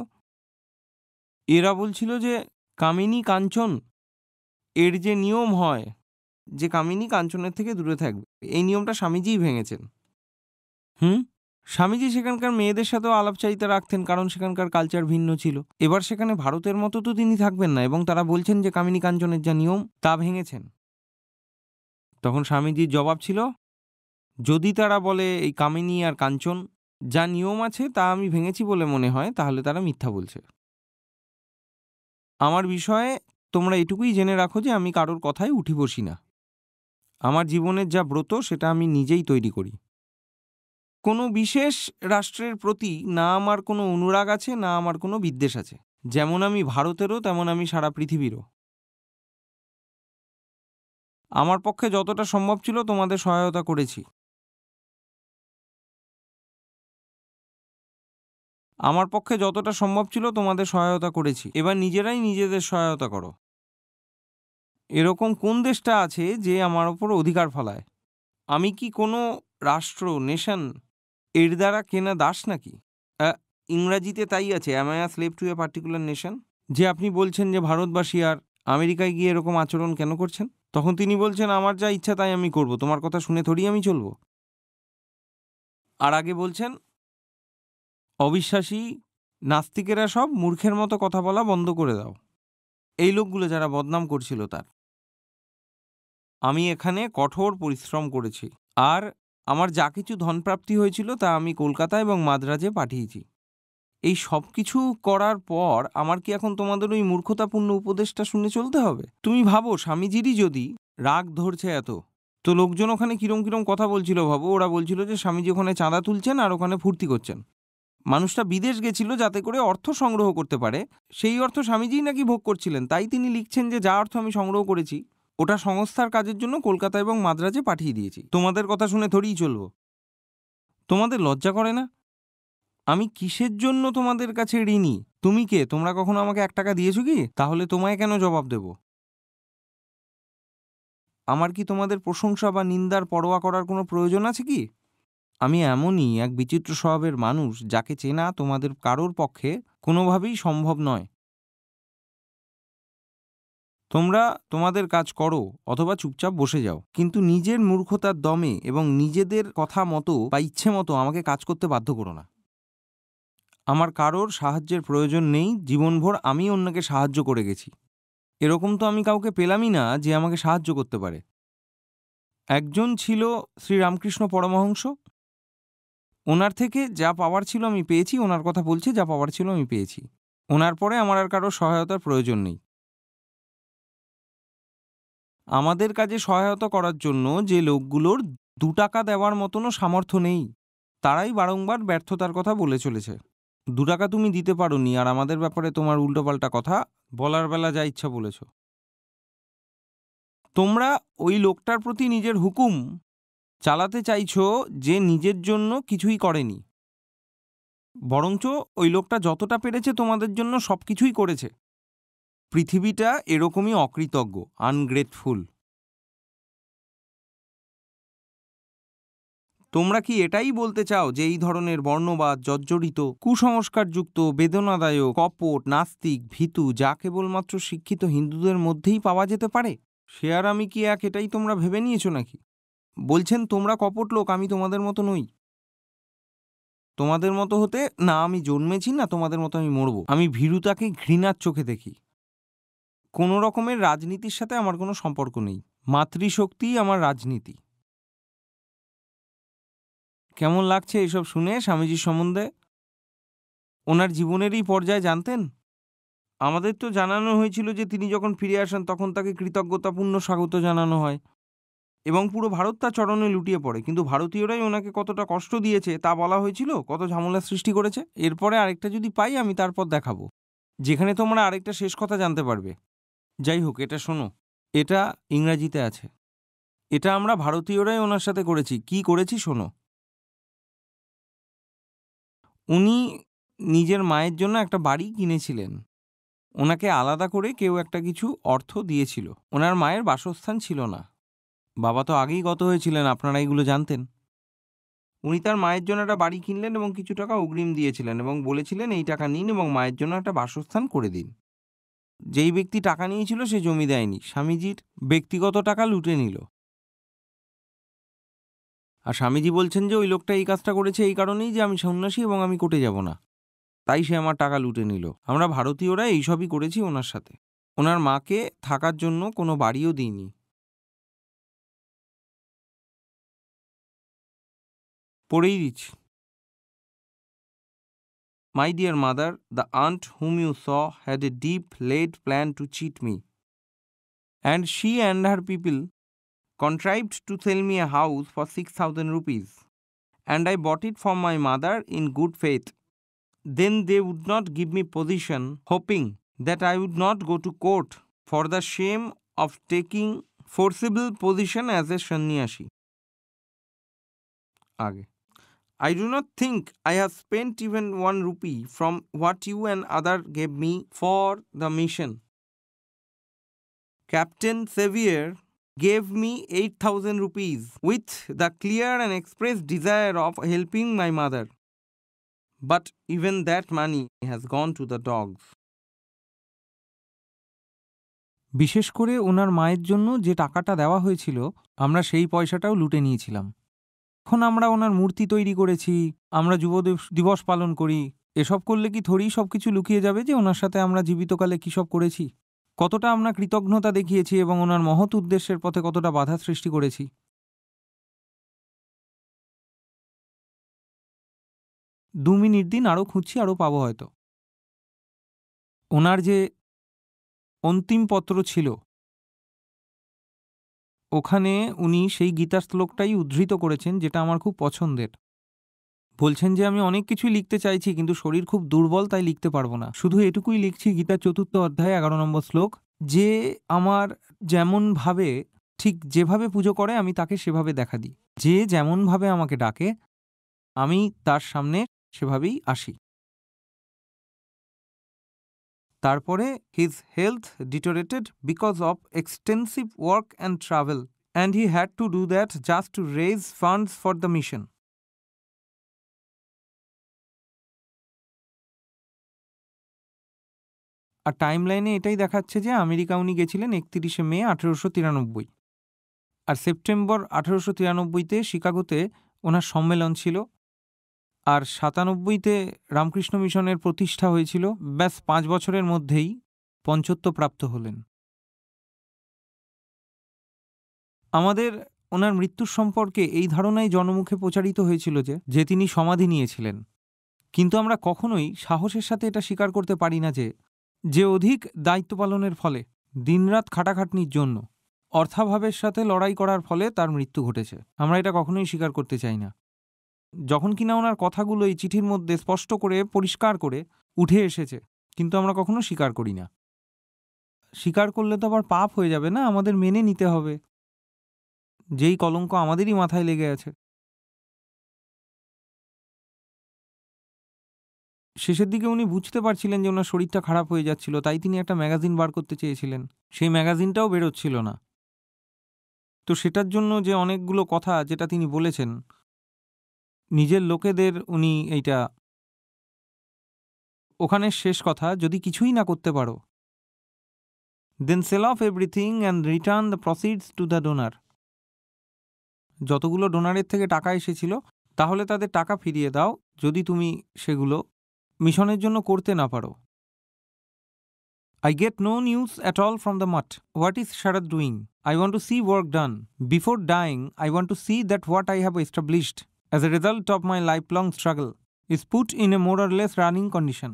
এরা বলছিল যে কামিনী কাঞ্চন এর যে নিয়ম হয় যে কামিনী কাঞ্চনের থেকে দূরে থাকবে। এই নিয়মটা স্বামীজিই ভেঙেছেন। স্বামীজি সেখানকার মেয়েদের সাথেও আলাপচারিতা রাখতেন, কারণ সেখানকার কালচার ভিন্ন ছিল। এবার সেখানে ভারতের মতো তো তিনি থাকবেন না, এবং তারা বলছেন যে কামিনী কাঞ্চনের যা নিয়ম তা ভেঙেছেন। তখন স্বামীজির জবাব ছিল, যদি তারা বলে এই কামিনী আর কাঞ্চন যা নিয়ম আছে তা আমি ভেঙেছি বলে মনে হয়, তাহলে তারা মিথ্যা বলছে। আমার বিষয়ে তোমরা এটুকুই জেনে রাখো যে আমি কারোর কথায় উঠি বসি না। আমার জীবনের যা ব্রত সেটা আমি নিজেই তৈরি করি। কোনো বিশেষ রাষ্ট্রের প্রতি না আমার কোনো অনুরাগ আছে, না আমার কোনো বিদ্বেষ আছে। যেমন আমি ভারতেরও, তেমন আমি সারা পৃথিবীরও। আমার পক্ষে যতটা সম্ভব ছিল তোমাদের সহায়তা করেছি। আমার পক্ষে যতটা সম্ভব ছিল তোমাদের সহায়তা করেছি। এবার নিজেরাই নিজেদের সহায়তা করো। এরকম কোন দেশটা আছে যে আমার ওপর অধিকার ফলায়? আমি কি কোনো রাষ্ট্র, নেশন এর দ্বারা কেনা দাস নাকি? ইংরাজিতে তাই আছে, am I a slave two a particular nation? যে আপনি বলছেন যে ভারতবাসী আর আমেরিকায় গিয়ে এরকম আচরণ কেন করছেন? তখন তিনি বলছেন, আমার যা ইচ্ছা তাই আমি করব, তোমার কথা শুনে থোড়ি আমি চলব। আর আগে বলছেন, অবিশ্বাসী নাস্তিকেরা সব মূর্খের মতো কথা বলা বন্ধ করে দাও। এই লোকগুলো যারা বদনাম করছিল তার। আমি এখানে কঠোর পরিশ্রম করেছি, আর আমার যা কিছু ধনপ্রাপ্তি হয়েছিল তা আমি কলকাতা এবং মাদ্রাজে পাঠিয়েছি। এই সব কিছু করার পর আমার কি এখন তোমাদের ওই মূর্খতাপূর্ণ উপদেশটা শুনে চলতে হবে? তুমি ভাবো, স্বামীজিরই যদি রাগ ধরছে এত, তো লোকজন ওখানে কিরম কিরম কথা বলছিল ভাবো। ওরা বলছিল যে স্বামীজি ওখানে চাঁদা তুলছেন আর ওখানে ফুর্তি করছেন। মানুষটা বিদেশ গেছিল যাতে করে অর্থ সংগ্রহ করতে পারে, সেই অর্থ স্বামীজিই নাকি ভোগ করছিলেন। তাই তিনি লিখছেন যে যা অর্থ আমি সংগ্রহ করেছি ওটা সংস্থার কাজের জন্য কলকাতা এবং মাদ্রাজে পাঠিয়ে দিয়েছি। তোমাদের কথা শুনে থোড়িই চলবো। তোমাদের লজ্জা করে না? আমি কিসের জন্য তোমাদের কাছে ঋণী? তুমি কে? তোমরা কখনো আমাকে 1 টাকা দিয়েছো কি? তাহলে তোমায় কেন জবাব দেব? আমার কি তোমাদের প্রশংসা বা নিন্দার পরোয়া করার কোনো প্রয়োজন আছে কি? আমি এমনই এক বিচিত্র স্বভাবের মানুষ যাকে চেনা তোমাদের কারোর পক্ষে কোনোভাবেই সম্ভব নয়। তোমরা তোমাদের কাজ করো অথবা চুপচাপ বসে যাও, কিন্তু নিজের মূর্খতার দমে এবং নিজেদের কথা মতো বা ইচ্ছে মতো আমাকে কাজ করতে বাধ্য করো না। আমার কারোর সাহায্যের প্রয়োজন নেই। জীবনভর আমি অন্যকে সাহায্য করে গেছি। এরকম তো আমি কাউকে পেলামই না যে আমাকে সাহায্য করতে পারে। একজন ছিল শ্রীরামকৃষ্ণ পরমহংস। ওনার থেকে যা পাওয়ার ছিল আমি পেয়েছি। ওনার কথা বলছি, যা পাওয়ার ছিল আমি পেয়েছি। ওনার পরে আমার আর কারোর সহায়তার প্রয়োজন নেই। আমাদের কাজে সহায়তা করার জন্য যে লোকগুলোর 2 টাকা দেওয়ার মতনও সামর্থ্য নেই, তারাই বারংবার ব্যর্থতার কথা বলে চলেছে। 2 টাকা তুমি দিতে পারোনি, আর আমাদের ব্যাপারে তোমার উল্টোপাল্টা কথা বলার বেলা যা ইচ্ছা বলেছ। তোমরা ওই লোকটার প্রতি নিজের হুকুম চালাতে চাইছো যে নিজের জন্য কিছুই করেনি, বরঞ্চ ওই লোকটা যতটা পেরেছে তোমাদের জন্য সবকিছুই করেছে। পৃথিবীটা এরকমই অকৃতজ্ঞ, আনগ্রেটফুল। তোমরা কি এটাই বলতে চাও যে এই ধরনের বর্ণবাদ জর্জরিত, কুসংস্কারযুক্ত, বেদনাদায়ক, কপট, নাস্তিক, ভীতু যা কেবলমাত্র শিক্ষিত হিন্দুদের মধ্যেই পাওয়া যেতে পারে? সে আর আমি কি এক, এটাই তোমরা ভেবে নিয়েছো নাকি? বলছেন তোমরা কপট লোক, আমি তোমাদের মতো নই। তোমাদের মতো হতে না আমি জন্মেছি, না তোমাদের মতো আমি মরব। আমি ভীরুতাকে ঘৃণার চোখে দেখি। কোনো রকমের রাজনীতির সাথে আমার কোনো সম্পর্ক নেই। মাতৃশক্তিই আমার রাজনীতি। কেমন লাগছে এসব শুনে স্বামীজির সম্বন্ধে? ওনার জীবনের এই পর্যায়ে জানতেন? আমাদের তো জানানো হয়েছিল যে তিনি যখন ফিরে আসেন তখন তাকে কৃতজ্ঞতাপূর্ণ স্বাগত জানানো হয় এবং পুরো ভারত তার চরণে লুটিয়ে পড়ে। কিন্তু ভারতীয়রাই ওনাকে কতটা কষ্ট দিয়েছে তা বলা হয়েছিল, কত ঝামেলা সৃষ্টি করেছে। এরপরে আরেকটা যদি পাই আমি তারপর দেখাবো, যেখানে তোমরা আরেকটা শেষ কথা জানতে পারবে। যাই হোক, এটা শোনো। এটা ইংরাজিতে আছে। এটা আমরা ভারতীয়রাই ওনার সাথে করেছি। কি করেছি শোনো। উনি নিজের মায়ের জন্য একটা বাড়ি কিনেছিলেন। ওনাকে আলাদা করে কেউ একটা কিছু অর্থ দিয়েছিল। ওনার মায়ের বাসস্থান ছিল না। বাবা তো আগেই গত হয়েছিলেন, আপনারা এগুলো জানতেন। উনি তার মায়ের জন্য একটা বাড়ি কিনলেন এবং কিছু টাকা অগ্রিম দিয়েছিলেন এবং বলেছিলেন এই টাকা নিন এবং মায়ের জন্য একটা বাসস্থান করে দিন। যেই ব্যক্তি টাকা নিয়েছিল সে জমি দেয়নি, স্বামীজির ব্যক্তিগত টাকা লুটে নিল। আর স্বামীজি বলছেন যে ওই লোকটা এই কাজটা করেছে এই কারণেই যে আমি সন্ন্যাসী এবং আমি কোর্টে যাব না, তাই সে আমার টাকা লুটে নিল। আমরা ভারতীয়রা এইসবই করেছি ওনার সাথে। ওনার মাকে থাকার জন্য কোনো বাড়িও দিইনি। পড়েই দিচ্ছি। My dear mother, the aunt whom you saw had a deep laid plan to cheat me, and she and her people contrived to sell me a house for 6,000 rupees, and I bought it from my mother in good faith. Then they would not give me position, hoping that I would not go to court for the shame of taking forcible position as a sannyasi. आगे, I do not think I have spent even 1 rupee from what you and other gave me for the mission. Captain Xavier gave me 8,000 rupees with the clear and expressed desire of helping my mother. But even that money has gone to the dogs. বিশেষ করে ওনার মায়ের জন্য যে টাকাটা দেওয়া হয়েছিল, আমরা সেই পয়সাটাও লুটে নিয়েছিলাম। এখন আমরা ওনার মূর্তি তৈরি করেছি, আমরা যুব দিবস পালন করি। এসব করলে কি থোড়েই সব কিছু লুকিয়ে যাবে যে ওনার সাথে আমরা জীবিতকালে কী সব করেছি, কতটা আমরা কৃতজ্ঞতা দেখিয়েছি এবং ওনার মহৎ উদ্দেশ্যের পথে কতটা বাধা সৃষ্টি করেছি। 2 মিনিট দিন, আরও খুঁজছি, আরও পাবো হয়তো। ওনার যে অন্তিম পত্র ছিল ওখানে উনি সেই গীতার শ্লোকটাই উদ্ধৃত করেছেন, যেটা আমার খুব পছন্দের। বলছেন যে আমি অনেক কিছুই লিখতে চাইছি কিন্তু শরীর খুব দুর্বল, তাই লিখতে পারবো না। শুধু এটুকুই লিখছি, গীতার 4th অধ্যায় 11 নম্বর শ্লোক, যে আমার যেমনভাবে, ঠিক যেভাবে পুজো করে আমি তাকে সেভাবে দেখা দিই। যে যেমনভাবে আমাকে ডাকে আমি তার সামনে সেভাবেই আসি। তারপরে his health deteriorated because of extensive work and travel, and he had to do that just to raise funds for the mission. আর টাইমলাইনে এটাই দেখাচ্ছে যে আমেরিকা উনি গেছিলেন 31শে মে 1893, আর সেপ্টেম্বর 1893-তে শিকাগোতে ওনার সম্মেলন ছিল, আর 97-তে রামকৃষ্ণ মিশনের প্রতিষ্ঠা হয়েছিল। ব্যাস 5 বছরের মধ্যেই পঞ্চত্ব প্রাপ্ত হলেন। আমাদের ওনার মৃত্যুর সম্পর্কে এই ধারণাই জনমুখে প্রচারিত হয়েছিল যে তিনি সমাধি নিয়েছিলেন, কিন্তু আমরা কখনোই সাহসের সাথে এটা স্বীকার করতে পারি না যে অধিক দায়িত্ব পালনের ফলে, দিনরাত খাটাখাটনির জন্য, অর্থাভাবের সাথে লড়াই করার ফলে তার মৃত্যু ঘটেছে। আমরা এটা কখনোই স্বীকার করতে চাই না। যখন কিনা ওনার কথাগুলো এই চিঠির মধ্যে স্পষ্ট করে পরিষ্কার করে উঠে এসেছে, কিন্তু আমরা কখনো স্বীকার করি না। স্বীকার করলে তো আবার পাপ হয়ে যাবে না, আমাদের মেনে নিতে হবে, যেই কলঙ্ক আমাদেরই মাথায় লেগে আছে। শেষের দিকে উনি বুঝতে পারছিলেন যে ওনার শরীরটা খারাপ হয়ে যাচ্ছিল, তাই তিনি একটা ম্যাগাজিন বার করতে চেয়েছিলেন। সেই ম্যাগাজিনটাও বেরোচ্ছিল না। তো সেটার জন্য যে অনেকগুলো কথা যেটা তিনি বলেছেন, নিজের লোকেদের উনি এইটা, ওখানে শেষ কথা, যদি কিছুই না করতে পারো then sell off everything and return the proceeds to the donor. যতগুলো ডোনারের থেকে টাকা এসেছিল তাহলে তাদের টাকা ফিরিয়ে দাও, যদি তুমি সেগুলো মিশনের জন্য করতে না পারো। I get no news at all from the mutt. What is Sharad doing? I want to see work done. Before dying, I want to see that what I have established as a result of my lifelong struggle is put in a more or less running condition.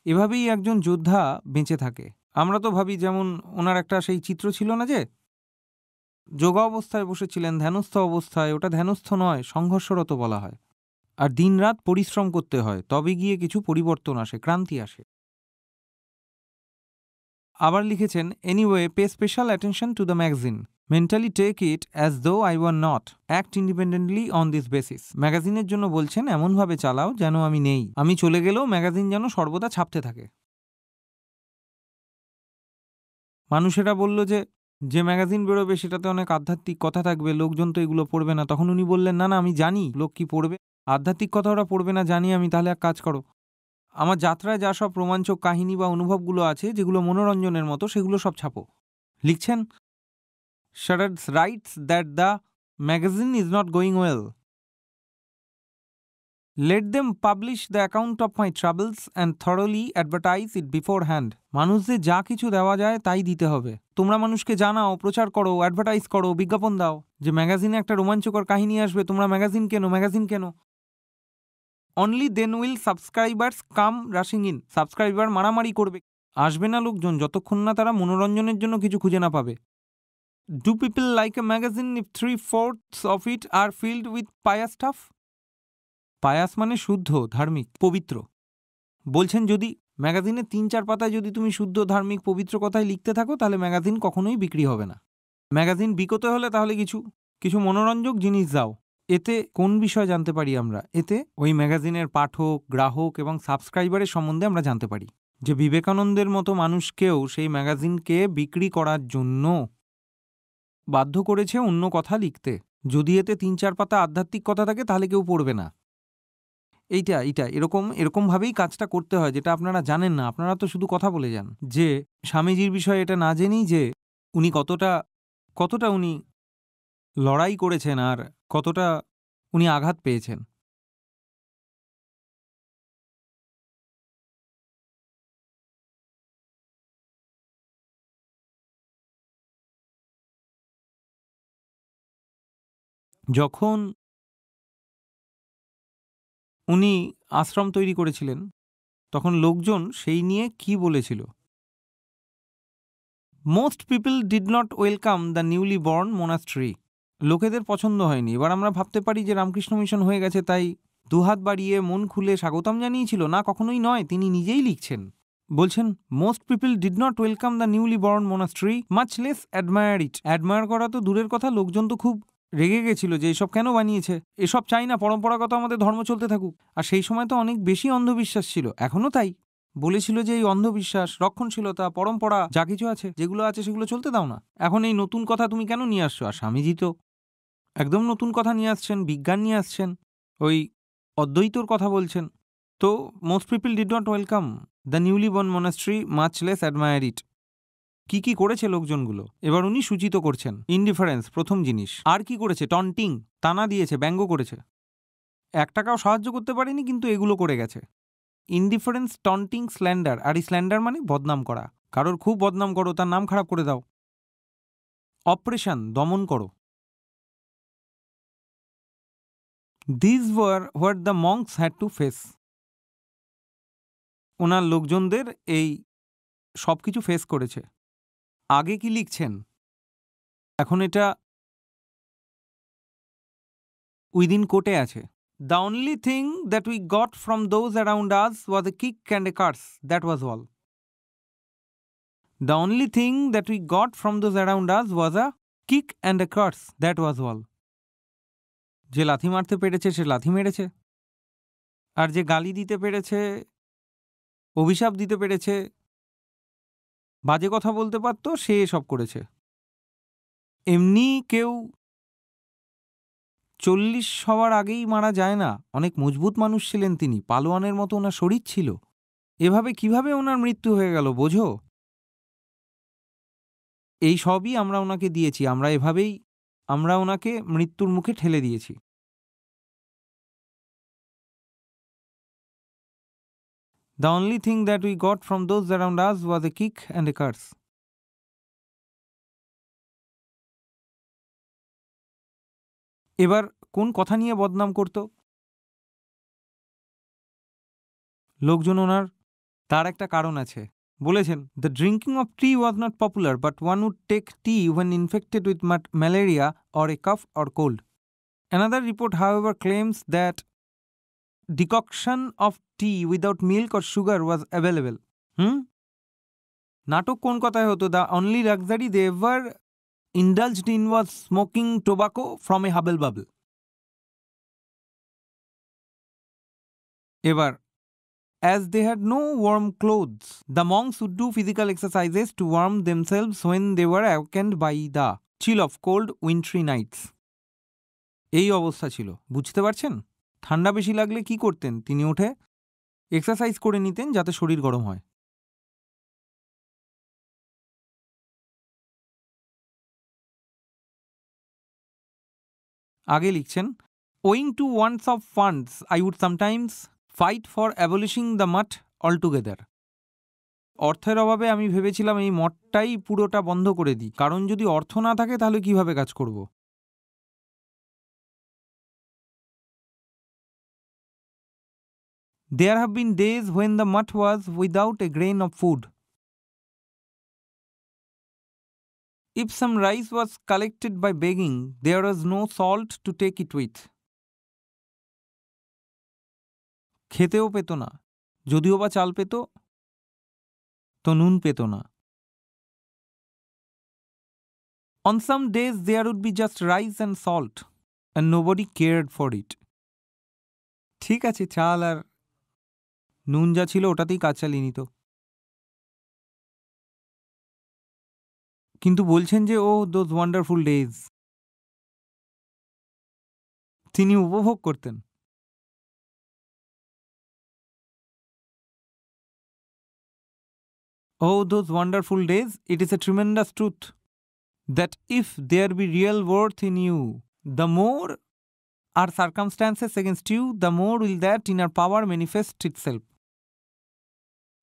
এভাবেই একজন যোদ্ধা বেঁচে থাকে। আমরা তো ভাবি, যেমন ওনার একটা সেই চিত্র ছিল না যে যোগা অবস্থায় বসেছিলেন, ধ্যানস্থ অবস্থায়, ওটা ধ্যানস্থ নয়, সংঘর্ষরত বলা হয়। আর দিনরাত পরিশ্রম করতে হয়, তবে গিয়ে কিছু পরিবর্তন আসে, ক্রান্তি আসে। আবার লিখেছেন, anyway pay special attention to the magazine, mentally take it as though I were not, act independently on this basis. ম্যাগাজিনের জন্য বলছেন এমনভাবে চালাও যেন আমি নেই, আমি চলে গেলেও ম্যাগাজিন যেন সর্বদা ছাপতে থাকে। মানুষেরা বলল যে ম্যাগাজিন বেরোবে সেটাতে অনেক আধ্যাত্মিক কথা থাকবে, লোকজন তো এগুলো পড়বে না। তখন উনি বললেন, না না, আমি জানি লোক কি পড়বে, আধ্যাত্মিক কথা ওরা পড়বে না জানি আমি, তাহলে এক কাজ করো, আমার যাত্রায় যা সব রোমাঞ্চক কাহিনী বা অনুভবগুলো আছে, যেগুলো মনোরঞ্জনের মতো, সেগুলো সব ছাপো। লিখছেন, Sharad writes that the magazine is not going well. Let them publish the account of my troubles and thoroughly advertise it beforehand. মানুষদের যা কিছু দেওয়া যায় তাই দিতে হবে। তোমরা মানুষকে জানাও, প্রচার করো, অ্যাডভার্টাইজ করো, বিজ্ঞাপন দাও যে ম্যাগাজিনে একটা রোমাঞ্চকর কাহিনী আসবে, তোমরা ম্যাগাজিন কেনো, ম্যাগাজিন কেনো। Only then will subscribers come rushing in. Subscriber মারামারি করবে, আসবে না লোকজন যতক্ষণ না তারা মনোরঞ্জনের জন্য কিছু খুঁজে না পাবে। Do people like a magazine if 3/4 of it are filled with pious stuff? Pious মানে শুদ্ধ, ধার্মিক, পবিত্র। বলছেন যদি ম্যাগাজিনে 3-4 পাতায় যদি তুমি শুদ্ধ, ধার্মিক, পবিত্র কথায় লিখতে থাকো, তাহলে ম্যাগাজিন কখনোই বিক্রি হবে না। ম্যাগাজিন বিকোতে হলে তাহলে কিছু মনোরঞ্জক জিনিস দাও। এতে কোন বিষয় জানতে পারি আমরা? এতে ওই ম্যাগাজিনের পাঠক, গ্রাহক এবং সাবস্ক্রাইবারের সম্বন্ধে আমরা জানতে পারি। যে বিবেকানন্দের মতো মানুষকেও সেই ম্যাগাজিনকে বিক্রি করার জন্য বাধ্য করেছে অন্য কথা লিখতে। যদি এতে 3-4 পাতা আধ্যাত্মিক কথা থাকে তাহলে কেউ পড়বে না। এইটা এরকমভাবেই কাজটা করতে হয়, যেটা আপনারা জানেন না। আপনারা তো শুধু কথা বলে যান। যে স্বামীজির বিষয়ে এটা না জেনেই যে উনি কতটা উনি লড়াই করেছেন আর কতটা উনি আঘাত পেয়েছেন। যখন উনি আশ্রম তৈরি করেছিলেন, তখন লোকজন সেই নিয়ে কি বলেছিল? Most people did not welcome the newly born monastery. লোকেদের পছন্দ হয়নি। এবার আমরা ভাবতে পারি যে রামকৃষ্ণ মিশন হয়ে গেছে তাই দুহাত বাড়িয়ে মন খুলে স্বাগতম জানিয়েছিল। না, কখনোই নয়। তিনি নিজেই লিখছেন, বলছেন, most people did not welcome the newly born monastery, much less admire it. Admire করা তো দূরের কথা, লোকজন তো খুব রেগে গেছিল যে এসব কেন বানিয়েছে, এসব চাই না, পরম্পরাগত আমাদের ধর্ম চলতে থাকুক। আর সেই সময় তো অনেক বেশি অন্ধবিশ্বাস ছিল, এখনও তাই। বলেছিল যে এই অন্ধবিশ্বাস, রক্ষণশীলতা, পরম্পরা যা কিছু আছে, যেগুলো আছে সেগুলো চলতে দাও না। এখন এই নতুন কথা তুমি কেন নিয়ে আসছো? আর স্বামীজি তো একদম নতুন কথা নিয়ে আসছেন, বিজ্ঞান নিয়ে আসছেন, ওই অদ্বৈতর কথা বলছেন। তো most people did not welcome the newly born monastery, much less admire it. কি করেছে লোকজনগুলো? এবার উনি সূচিত করছেন। ইনডিফারেন্স প্রথম জিনিস। আর কি করেছে? টন্টিং, তানা দিয়েছে, ব্যঙ্গ করেছে। 1 টাকাও সাহায্য করতে পারেনি, কিন্তু এগুলো করে গেছে। Indifference, টন্টিং, slander. আর এই স্ল্যান্ডার মানে বদনাম করা। কারোর খুব বদনাম করো, তার নাম খারাপ করে দাও। অপারেশন, দমন করো। These were what the monks had to face. ওনার লোকজনদের এই সব কিছু ফেস করেছে। আগে কি লিখছেন? এখন এটা উইদিন কোটে আছে। The only thing that we got from those around us was a kick and a curse. That was all. The only thing that we got from those around us was a kick and a curse. That was all. যে লাথি মারতে পেরেছে সে লাথি মেরেছে, আর যে গালি দিতে পেরেছে, অভিশাপ দিতে পেরেছে, বাজে কথা বলতে পারতো, সে এসব করেছে। এমনি কেউ 40 হওয়ার আগেই মারা যায় না। অনেক মজবুত মানুষ ছিলেন তিনি, পালোয়ানের মতো ওনার শরীর ছিল। এভাবে কিভাবে ওনার মৃত্যু হয়ে গেল বোঝো? এই সবই আমরা ওনাকে দিয়েছি। আমরা ওনাকে মৃত্যুর মুখে ঠেলে দিয়েছি। The only thing that we got from those around us was a kick and a curse. এবার কোন কথা নিয়ে বদনাম করত লোকজন ওনার? তার একটা কারণ আছে। বলেছেন, the drinking of tea was not popular, but one would take tea when infected with malaria or a cough or cold. Another report, however, claims that decoction of tea without milk or sugar was available. নাটক কোন কথায় হতো? The only luxury they ever indulged in was smoking tobacco from a hubble bubble. এবার, as they had no warm clothes, the monks would do physical exercises to warm themselves when they were awakened by the chill of cold wintry nights. এই অবস্থা ছিল, বুঝতে পারছেন? ঠান্ডা বেশি লাগলে কি করতেন? তিনি উঠে এক্সারসাইজ করে নিতেন যাতে শরীর গরম হয়। আগে লিখছেন, owing to wants of funds I would sometimes fight for abolishing the mutt altogether. অর্থের অভাবে আমি ভেবেছিলাম এই মঠটাই পুরোটা বন্ধ করে দিই, কারণ যদি অর্থ না থাকে তাহলে কিভাবে কাজ করব। There have been days when the mutt was without a grain of food. If some rice was collected by begging, there was no salt to take it with. খেতেও পেত না, যদিও বা চাল পেত তো নুন পেত না। On some days there would be just rice and salt and nobody cared for it. ঠিক আছে, চাল আর নুন যা ছিল ওটাতেই কাজ চালিয়ে নিত। কিন্তু বলছেন যে ও দোজ ওয়ান্ডারফুল ডেজ তিনি উপভোগ করতেন। Oh, those wonderful days, it is a tremendous truth that if there be real worth in you, the more are circumstances against you, the more will that inner power manifest itself.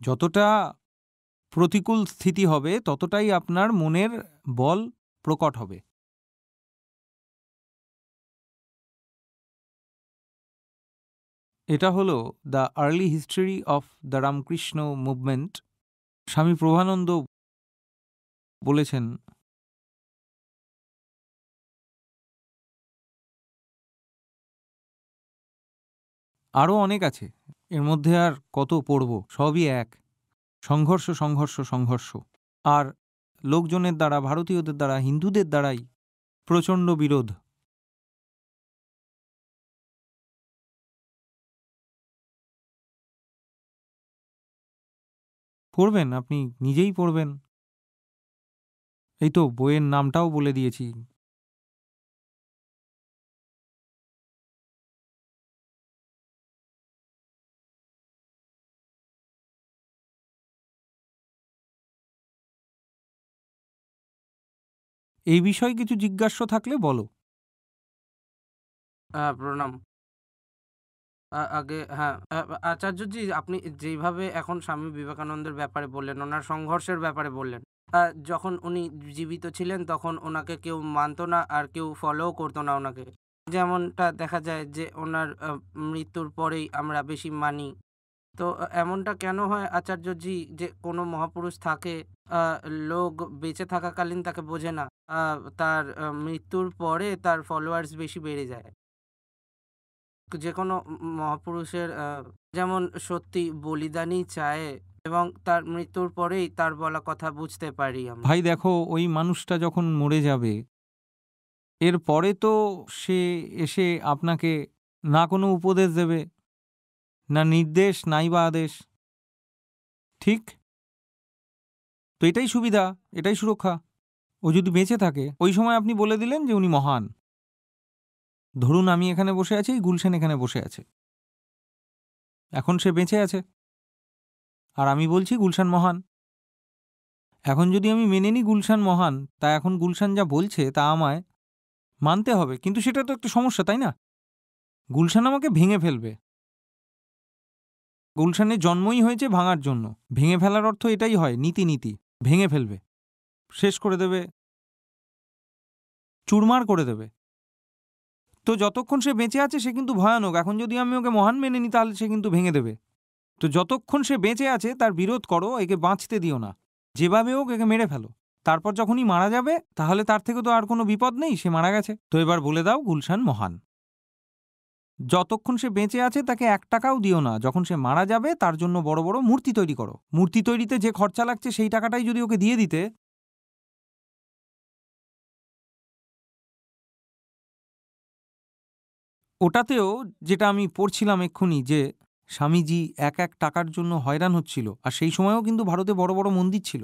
যতটা প্রতিকূল স্থিতি হবে ততটাই আপনার মনের বল প্রকট হবে। এটা হলো the early history of the Ramakrishna movement. স্বামী প্রভানন্দ বলেছেন, আরও অনেক আছে, এর মধ্যে আর কত পড়ব, সবই এক, সংঘর্ষ সংঘর্ষ সংঘর্ষ। আর লোকজনের দ্বারা, ভারতীয়দের দ্বারা, হিন্দুদের দ্বারাই প্রচণ্ড বিরোধ। পড়বেন, আপনি নিজেই পড়বেন, এই তো বইয়ের নামটাও বলে দিয়েছি। এই বিষয়ে কিছু জিজ্ঞাস্য থাকলে বলো। প্রণাম। আগে হ্যাঁ, আচার্যজি আপনি যেইভাবে এখন স্বামী বিবেকানন্দের ব্যাপারে বললেন, ওনার সংঘর্ষের ব্যাপারে বললেন, যখন উনি জীবিত ছিলেন তখন ওনাকে কেউ মানত না আর কেউ ফলোও করতো না ওনাকে। যেমনটা দেখা যায় যে ওনার মৃত্যুর পরেই আমরা বেশি মানি। তো এমনটা কেন হয় আচার্যজি যে কোনো মহাপুরুষ থাকে, লোক বেঁচে থাকাকালীন তাকে বোঝে না, তার মৃত্যুর পরে তার ফলোয়ার্স বেশি বেড়ে যায়? যেকোনো মহাপুরুষের যেমন সত্যি বলিদানই চায় এবং তার মৃত্যুর পরেই তার বলা কথা বুঝতে পারি আমরা। ভাই দেখো, ওই মানুষটা যখন মরে যাবে এর পরে তো সে এসে আপনাকে না কোনো উপদেশ দেবে, না নির্দেশ, নাই বা আদেশ, ঠিক? তো এটাই সুবিধা, এটাই সুরক্ষা। ও যদি বেঁচে থাকে ওই সময় আপনি বলে দিলেন যে উনি মহান। ধরুন আমি এখানে বসে আছি, গুলশান এখানে বসে আছে, এখন সে বেঁচে আছে আর আমি বলছি গুলশান মহান। এখন যদি আমি মেনে নিই গুলশান মহান, তা এখন গুলশান যা বলছে তা আমায় মানতে হবে, কিন্তু সেটা তো একটা সমস্যা, তাই না? গুলশান আমাকে ভেঙে ফেলবে। গুলশানের জন্মই হয়েছে ভাঙার জন্য। ভেঙে ফেলার অর্থ এটাই হয়, নীতি নীতি, ভেঙে ফেলবে, শেষ করে দেবে, চুরমার করে দেবে। তো যতক্ষণ সে বেঁচে আছে সে কিন্তু ভয়ানক। এখন যদি আমি ওকে মহান মেনে নিই তাহলে সে কিন্তু ভেঙে দেবে। তো যতক্ষণ সে বেঁচে আছে তার বিরোধ করো, একে বাঁচতে দিও না, যেভাবে হোক একে মেরে ফেলো। তারপর যখনই মারা যাবে তাহলে তার থেকে তো আর কোনো বিপদ নেই, সে মারা গেছে। তো এবার বলে দাও গুলশান মহান। যতক্ষণ সে বেঁচে আছে তাকে 1 টাকাও দিও না, যখন সে মারা যাবে তার জন্য বড় বড় মূর্তি তৈরি করো। মূর্তি তৈরিতে যে খরচা লাগছে সেই টাকাটাই যদি ওকে দিয়ে দিতে, ওটাতেও যেটা আমি পড়ছিলাম এক্ষুনি যে স্বামীজি 1 টাকার জন্য হয়রান হচ্ছিল, আর সেই সময়েও কিন্তু ভারতে বড় বড় মন্দির ছিল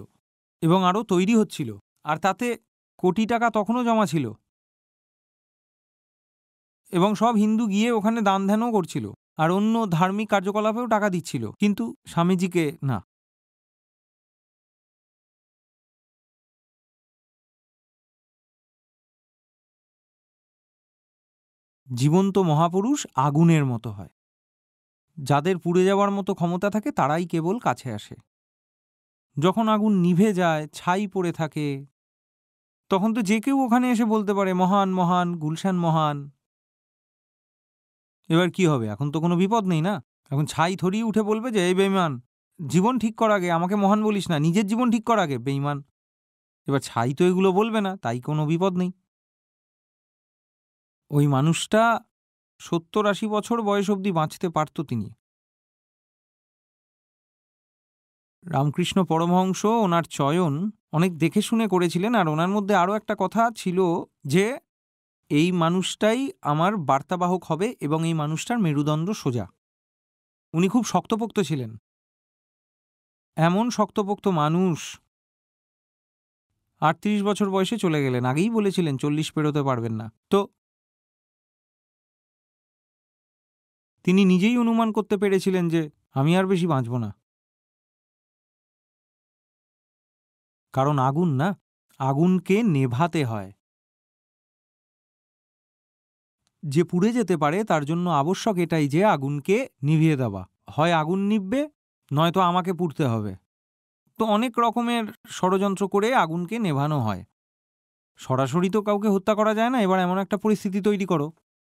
এবং আরও তৈরি হচ্ছিল, আর তাতে কোটি টাকা তখনও জমা ছিল এবং সব হিন্দু গিয়ে ওখানে দান ধ্যানও করছিল। আর অন্য ধার্মিক কার্যকলাপেও টাকা দিচ্ছিল, কিন্তু স্বামীজিকে না। জীবন্ত মহাপুরুষ আগুনের মতো হয়। যাদের পুড়ে যাওয়ার মতো ক্ষমতা থাকে তারাই কেবল কাছে আসে। যখন আগুন নিভে যায়, ছাই পড়ে থাকে, তখন তো যে কেউ ওখানে এসে বলতে পারে মহান মহান গুলশান মহান। এবার কি হবে? এখন তো কোনো বিপদ নেই না। এখন ছাই থরিয়ে উঠে বলবে যে এই বেঈমান, জীবন ঠিক কর আগে, আমাকে মহান বলিস না, নিজের জীবন ঠিক কর আগে বেঈমান। এবার ছাই তো এগুলো বলবে না, তাই কোনো বিপদ নেই। ওই মানুষটা ৭০-৮০ বছর বয়স অবধি বাঁচতে পারত তিনি। রামকৃষ্ণ পরমহংস ওনার চয়ন অনেক দেখে শুনে করেছিলেন, আর ওনার মধ্যে আরও একটা কথা ছিল যে এই মানুষটাই আমার বার্তাবাহক হবে এবং এই মানুষটার মেরুদণ্ড সোজা। উনি খুব শক্তপোক্ত ছিলেন। এমন শক্তপোক্ত মানুষ ৩৮ বছর বয়সে চলে গেলেন। আগেই বলেছিলেন ৪০ পেরোতে পারবেন না। তো তিনি নিজেই অনুমান করতে পেরেছিলেন যে আমি আর বেশি বাঁচব না। কারণ আগুন না, আগুনকে নেভাতে হয়। যে পুড়ে যেতে পারে তার জন্য আবশ্যক এটাই যে আগুনকে নিভিয়ে দেওয়া। হয় আগুন নিভবে, নয়তো আমাকে পুড়তে হবে। তো অনেক রকমের ষড়যন্ত্র করে আগুনকে নেভানো হয়। সরাসরি তো কাউকে হত্যা করা যায় না। এবার এমন একটা পরিস্থিতি তৈরি করো,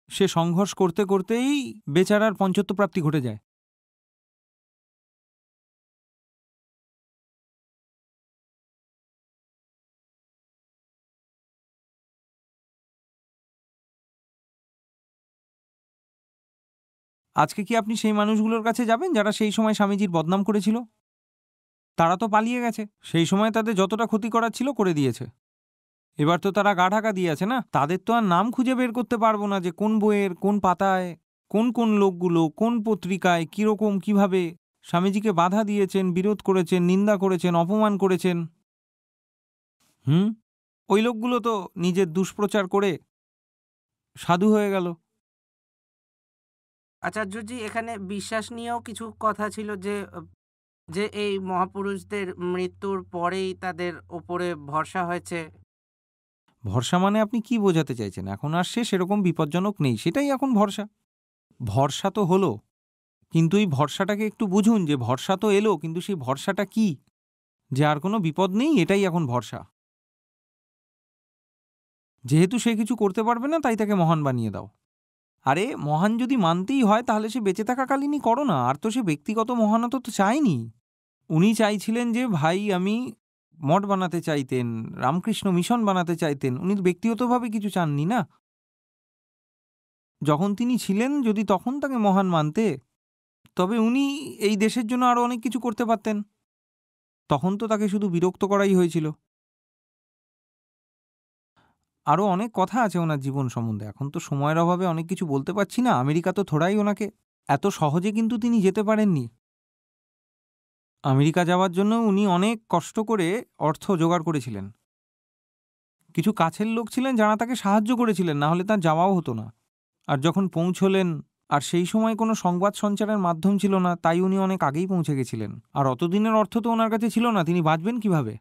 সে সংঘর্ষ করতে করতেই বেচারার পঞ্চত্ব প্রাপ্তি ঘটে যায়। আজকে কি আপনি সেই মানুষগুলোর কাছে যাবেন যারা সেই সময় স্বামীজির বদনাম করেছিল? তারা তো পালিয়ে গেছে। সেই সময় তাদের যতটা ক্ষতি করার ছিল করে দিয়েছে। এবার তো তারা গা ঢাকা দিয়ে আছে না। তাদের তো আর নাম খুঁজে বের করতে পারবো না যে কোন বইয়ের কোন পাতায় কোন কোন লোকগুলো কোন পত্রিকায় কীরকম কিভাবে স্বামীজিকে বাধা দিয়েছেন, বিরোধ করেছেন, নিন্দা করেছেন, অপমান করেছেন। ওই লোকগুলো তো নিজের দুষ্প্রচার করে সাধু হয়ে গেল। আচার্যজি, এখানে বিশ্বাস নিয়েও কিছু কথা ছিল যে যে এই মহাপুরুষদের মৃত্যুর পরেই তাদের ওপরে ভরসা হয়েছে। ভরসা মানে আপনি কি বোঝাতে চাইছেন? এখন আর সে সেরকম বিপজ্জনক নেই, সেটাই এখন ভরসা। ভরসা তো হলো, কিন্তু এই ভরসাটাকে একটু বুঝুন যে ভরসা তো এলো, কিন্তু সেই ভরসাটা কি? যে আর কোনো বিপদ নেই, এটাই এখন ভরসা। যেহেতু সে কিছু করতে পারবে না, তাই তাকে মহান বানিয়ে দাও। আরে মহান যদি মানতেই হয় তাহলে সে বেঁচে থাকাকালীনই করো না। আর তো সে ব্যক্তিগত মহানতা তো চায়নি। উনি চাইছিলেন যে ভাই আমি মঠ বানাতে চাইতেন, রামকৃষ্ণ মিশন বানাতে চাইতেন। উনি ব্যক্তিগতভাবে কিছু চাননি না। যখন তিনি ছিলেন, যদি তখন তাকে মহান মানতে, তবে উনি এই দেশের জন্য আরও অনেক কিছু করতে পারতেন। তখন তো তাকে শুধু বিরক্ত করাই হয়েছিল। আরও অনেক কথা আছে ওনার জীবন সম্বন্ধে, এখন তো সময়ের অভাবে অনেক কিছু বলতে পারছি না। আমেরিকা তো থোড়াই ওনাকে এত সহজে কিন্তু তিনি যেতে পারেননি। আমেরিকা যাওয়ার জন্য উনি অনেক কষ্ট করে অর্থ জোগাড় করেছিলেন। কিছু কাছের লোক ছিলেন যারা তাকে সাহায্য করেছিলেন, না হলে তার যাওয়াও হতো না। আর যখন পৌঁছলেন, আর সেই সময় কোনো সংবাদ সঞ্চারের মাধ্যম ছিল না, তাই উনি অনেক আগেই পৌঁছে গেছিলেন। আর অতদিনের অর্থ তো ওনার কাছে ছিল না, তিনি বাঁচবেন কিভাবে?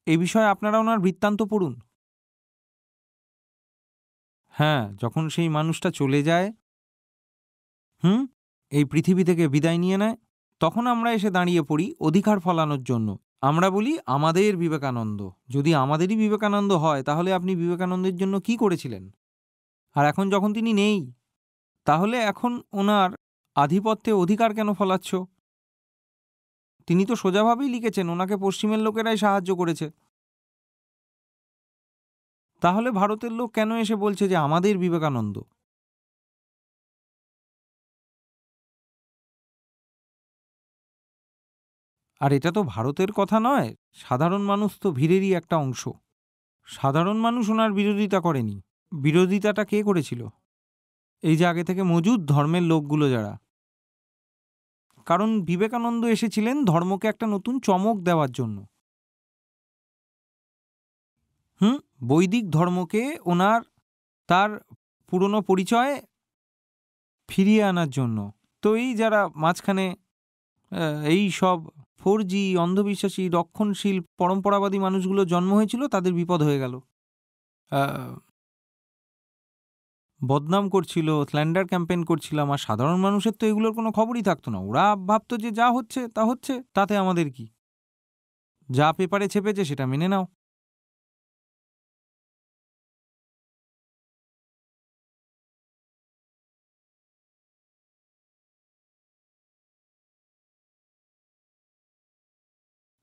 এ বিষয়ে আপনারা ওনার বৃত্তান্ত পড়ুন। হ্যাঁ, যখন সেই মানুষটা চলে যায়, এই পৃথিবী থেকে বিদায় নিয়ে নেয়, তখন আমরা এসে দাঁড়িয়ে পড়ি অধিকার ফলানোর জন্য। আমরা বলি আমাদের বিবেকানন্দ। যদি আমাদেরই বিবেকানন্দ হয়, তাহলে আপনি বিবেকানন্দের জন্য কি করেছিলেন? আর এখন যখন তিনি নেই, তাহলে এখন ওনার আধিপত্যে অধিকার কেন ফলাচ্ছ? তিনি তো সোজাভাবেই লিখেছেন ওনাকে পশ্চিমের লোকেরাই সাহায্য করেছে। তাহলে ভারতের লোক কেন এসে বলছে যে আমাদের বিবেকানন্দ? আর এটা তো ভারতের কথা নয়, সাধারণ মানুষ তো ভিড়েরই একটা অংশ। সাধারণ মানুষ ওনার বিরোধিতা করেনি। বিরোধিতাটা কে করেছিল? এই যে আগে থেকে মজুদ ধর্মের লোকগুলো যারা। কারণ বিবেকানন্দ এসেছিলেন ধর্মকে একটা নতুন চমক দেওয়ার জন্য। বৈদিক ধর্মকে ওনার তার পুরনো পরিচয় ফিরিয়ে আনার জন্য। তো এই যারা মাঝখানে এই সব 4G অন্ধবিশ্বাসী রক্ষণশীল পরম্পরাবাদী মানুষগুলো জন্ম হয়েছিল, তাদের বিপদ হয়ে গেল। বদনাম করছিল, স্ল্যান্ডার ক্যাম্পেইন করছিলাম, আর সাধারণ মানুষের তো এগুলোর কোনো খবরই থাকতো না। ওরা ভাবতো যে যা হচ্ছে তা হচ্ছে, তাতে আমাদের কি, যা পেপারে ছেপেছে সেটা মেনে নাও।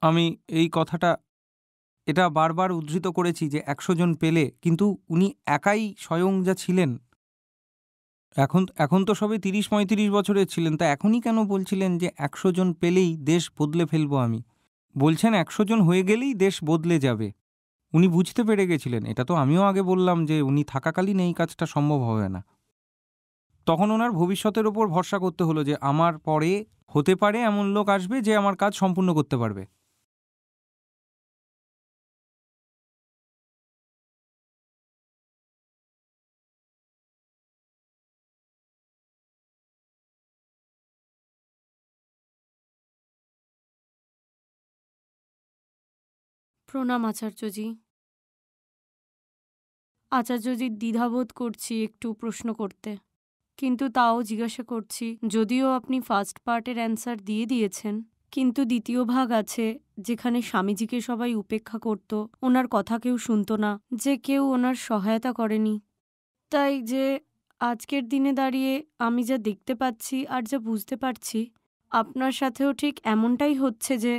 আমি এই কথাটা এটা বারবার উদ্ধৃত করেছি যে 100 জন পেলে, কিন্তু উনি একাই স্বয়ং যা ছিলেন, এখন তো সবে 30-35 বছরের ছিলেন, তা এখনই কেন বলছিলেন যে 100 জন পেলেই দেশ বদলে ফেলবো আমি? বলছেন 100 জন হয়ে গেলেই দেশ বদলে যাবে। উনি বুঝতে পেরে গেছিলেন। এটা তো আমিও আগে বললাম যে উনি থাকাকালীন এই কাজটা সম্ভব হবে না। তখন ওনার ভবিষ্যতের ওপর ভরসা করতে হলো যে আমার পরে হতে পারে এমন লোক আসবে যে আমার কাজ সম্পূর্ণ করতে পারবে। প্রণাম আচার্যজি। আচার্যজি, দ্বিধাবোধ করছি একটু প্রশ্ন করতে, কিন্তু তাও জিজ্ঞাসা করছি। যদিও আপনি ফার্স্ট পার্টের অ্যান্সার দিয়ে দিয়েছেন, কিন্তু দ্বিতীয় ভাগ আছে যেখানে স্বামীজিকে সবাই উপেক্ষা করত, ওনার কথা কেউ শুনত না, যে কেউ ওনার সহায়তা করেনি। তাই যে আজকের দিনে দাঁড়িয়ে আমি যা দেখতে পাচ্ছি আর যা বুঝতে পারছি, আপনার সাথেও ঠিক এমনটাই হচ্ছে যে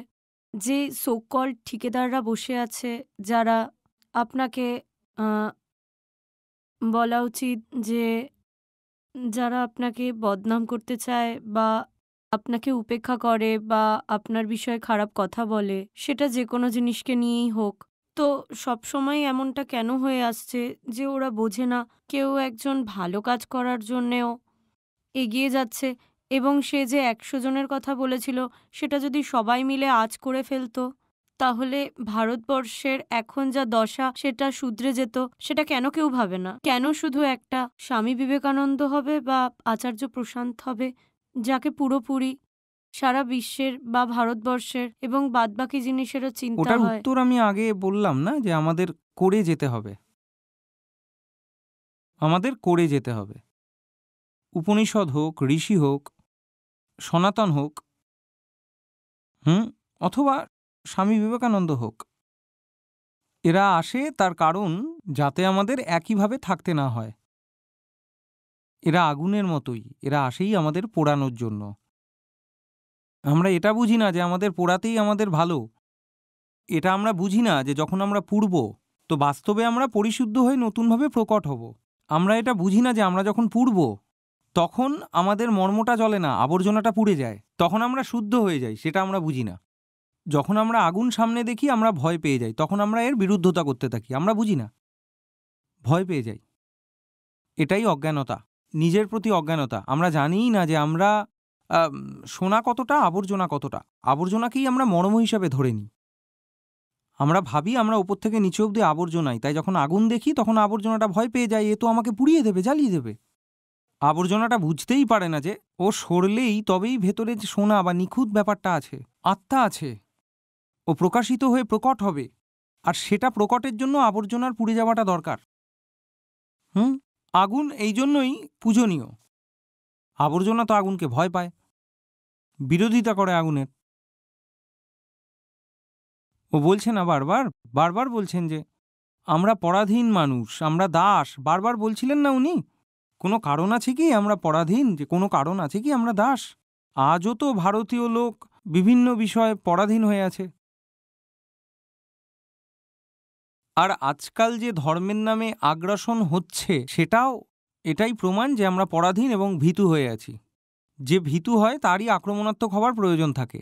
সো কল্ড ঠিকাদাররা বসে আছে, যারা আপনাকে বলা উচিত যে যারা আপনাকে বদনাম করতে চায় বা আপনাকে উপেক্ষা করে বা আপনার বিষয়ে খারাপ কথা বলে, সেটা যে কোনো জিনিসকে নিয়েই হোক। তো সবসময় এমনটা কেন হয়ে আসছে যে ওরা বোঝে না কেউ একজন ভালো কাজ করার জন্যেও এগিয়ে যাচ্ছে, এবং সে যে 100 জনের কথা বলেছিল সেটা যদি সবাই মিলে আজ করে ফেলতো, তাহলে ভারতবর্ষের এখন যা দশা সেটা শুধরে যেত। সেটা কেন কেউ ভাবে না? কেন শুধু একটা স্বামী বিবেকানন্দ হবে বা আচার্য প্রশান্ত হবে, যাকে পুরোপুরি সারা বিশ্বের বা ভারতবর্ষের এবং বাদবাকি জিনিসেরও চিন্তা ওটার হয়? উত্তর আমি আগে বললাম না, যে আমাদের করে যেতে হবে। আমাদের করে যেতে হবে। উপনিষদ হোক, ঋষি হোক, সনাতন হোক, অথবা স্বামী বিবেকানন্দ হোক, এরা আসে তার কারণ যাতে আমাদের একইভাবে থাকতে না হয়। এরা আগুনের মতোই, এরা আসেই আমাদের পোড়ানোর জন্য। আমরা এটা বুঝি না যে আমাদের পোড়াতেই আমাদের ভালো। এটা আমরা বুঝি না যে যখন আমরা পুড়ব, তো বাস্তবে আমরা পরিশুদ্ধ হয়ে নতুনভাবে প্রকট হব। আমরা এটা বুঝি না যে আমরা যখন পুড়ব, তখন আমাদের মর্মটা জ্বলে না, আবর্জনাটা পুড়ে যায়, তখন আমরা শুদ্ধ হয়ে যাই। সেটা আমরা বুঝি না। যখন আমরা আগুন সামনে দেখি আমরা ভয় পেয়ে যাই, তখন আমরা এর বিরুদ্ধতা করতে থাকি। আমরা বুঝি না, ভয় পেয়ে যাই। এটাই অজ্ঞানতা, নিজের প্রতি অজ্ঞানতা। আমরা জানিই না যে আমরা সোনা কতটা, আবর্জনা কতটা। আবর্জনাকেই আমরা মর্ম হিসাবে ধরে নিই। আমরা ভাবি আমরা ওপর থেকে নিচে অবধি আবর্জনাই, তাই যখন আগুন দেখি তখন আবর্জনাটা ভয় পেয়ে যায়, এ তো আমাকে পুড়িয়ে দেবে, জ্বালিয়ে দেবে। আবর্জনাটা বুঝতেই পারে না যে ও সরলেই তবেই ভেতরে যে সোনা বা নিখুঁত ব্যাপারটা আছে, আত্মা আছে, ও প্রকাশিত হয়ে প্রকট হবে। আর সেটা প্রকটের জন্য আবর্জনার পুড়ে যাওয়াটা দরকার। আগুন এই জন্যই পূজনীয়। আবর্জনা তো আগুনকে ভয় পায়, বিরোধিতা করে আগুনের। ও বলছে না বারবার বারবার বলছেন যে আমরা পরাধীন মানুষ, আমরা দাস। বারবার বলছিলেন না উনি? কোনো কারণ আছে কি আমরা পরাধীন? যে কোনো কারণ আছে কি আমরা দাস? আজও তো ভারতীয় লোক বিভিন্ন বিষয়ে পরাধীন হয়ে আছে। আর আজকাল যে ধর্মের নামে আগ্রাসন হচ্ছে, সেটাও এটাই প্রমাণ যে আমরা পরাধীন এবং ভীতু হয়ে আছি। যে ভীতু হয় তারই আক্রমণাত্মক হওয়ার প্রয়োজন থাকে।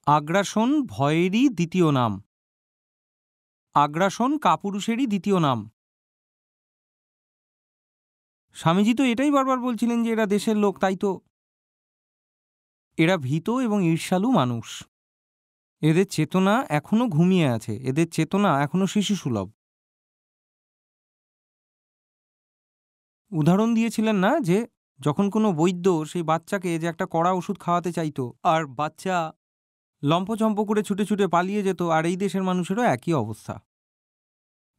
আগ্রাসন ভয়েরই দ্বিতীয় নাম। আগ্রাসন কাপুরুষেরই দ্বিতীয় নাম। স্বামীজি তো এটাই বারবার বলছিলেন যে এরা দেশের লোক, তাই তো এরা ভীত এবং ঈর্ষালু মানুষ। এদের চেতনা এখনো ঘুমিয়ে আছে, এদের চেতনা এখনো শিশুসুলভ। উদাহরণ দিয়েছিলেন না যে যখন কোনো বৈদ্য সেই বাচ্চাকে যে একটা কড়া ওষুধ খাওয়াতে চাইতো আর বাচ্চা লম্পচম্প করে ছুটে ছুটে পালিয়ে যেত, আর এই দেশের মানুষেরও একই অবস্থা।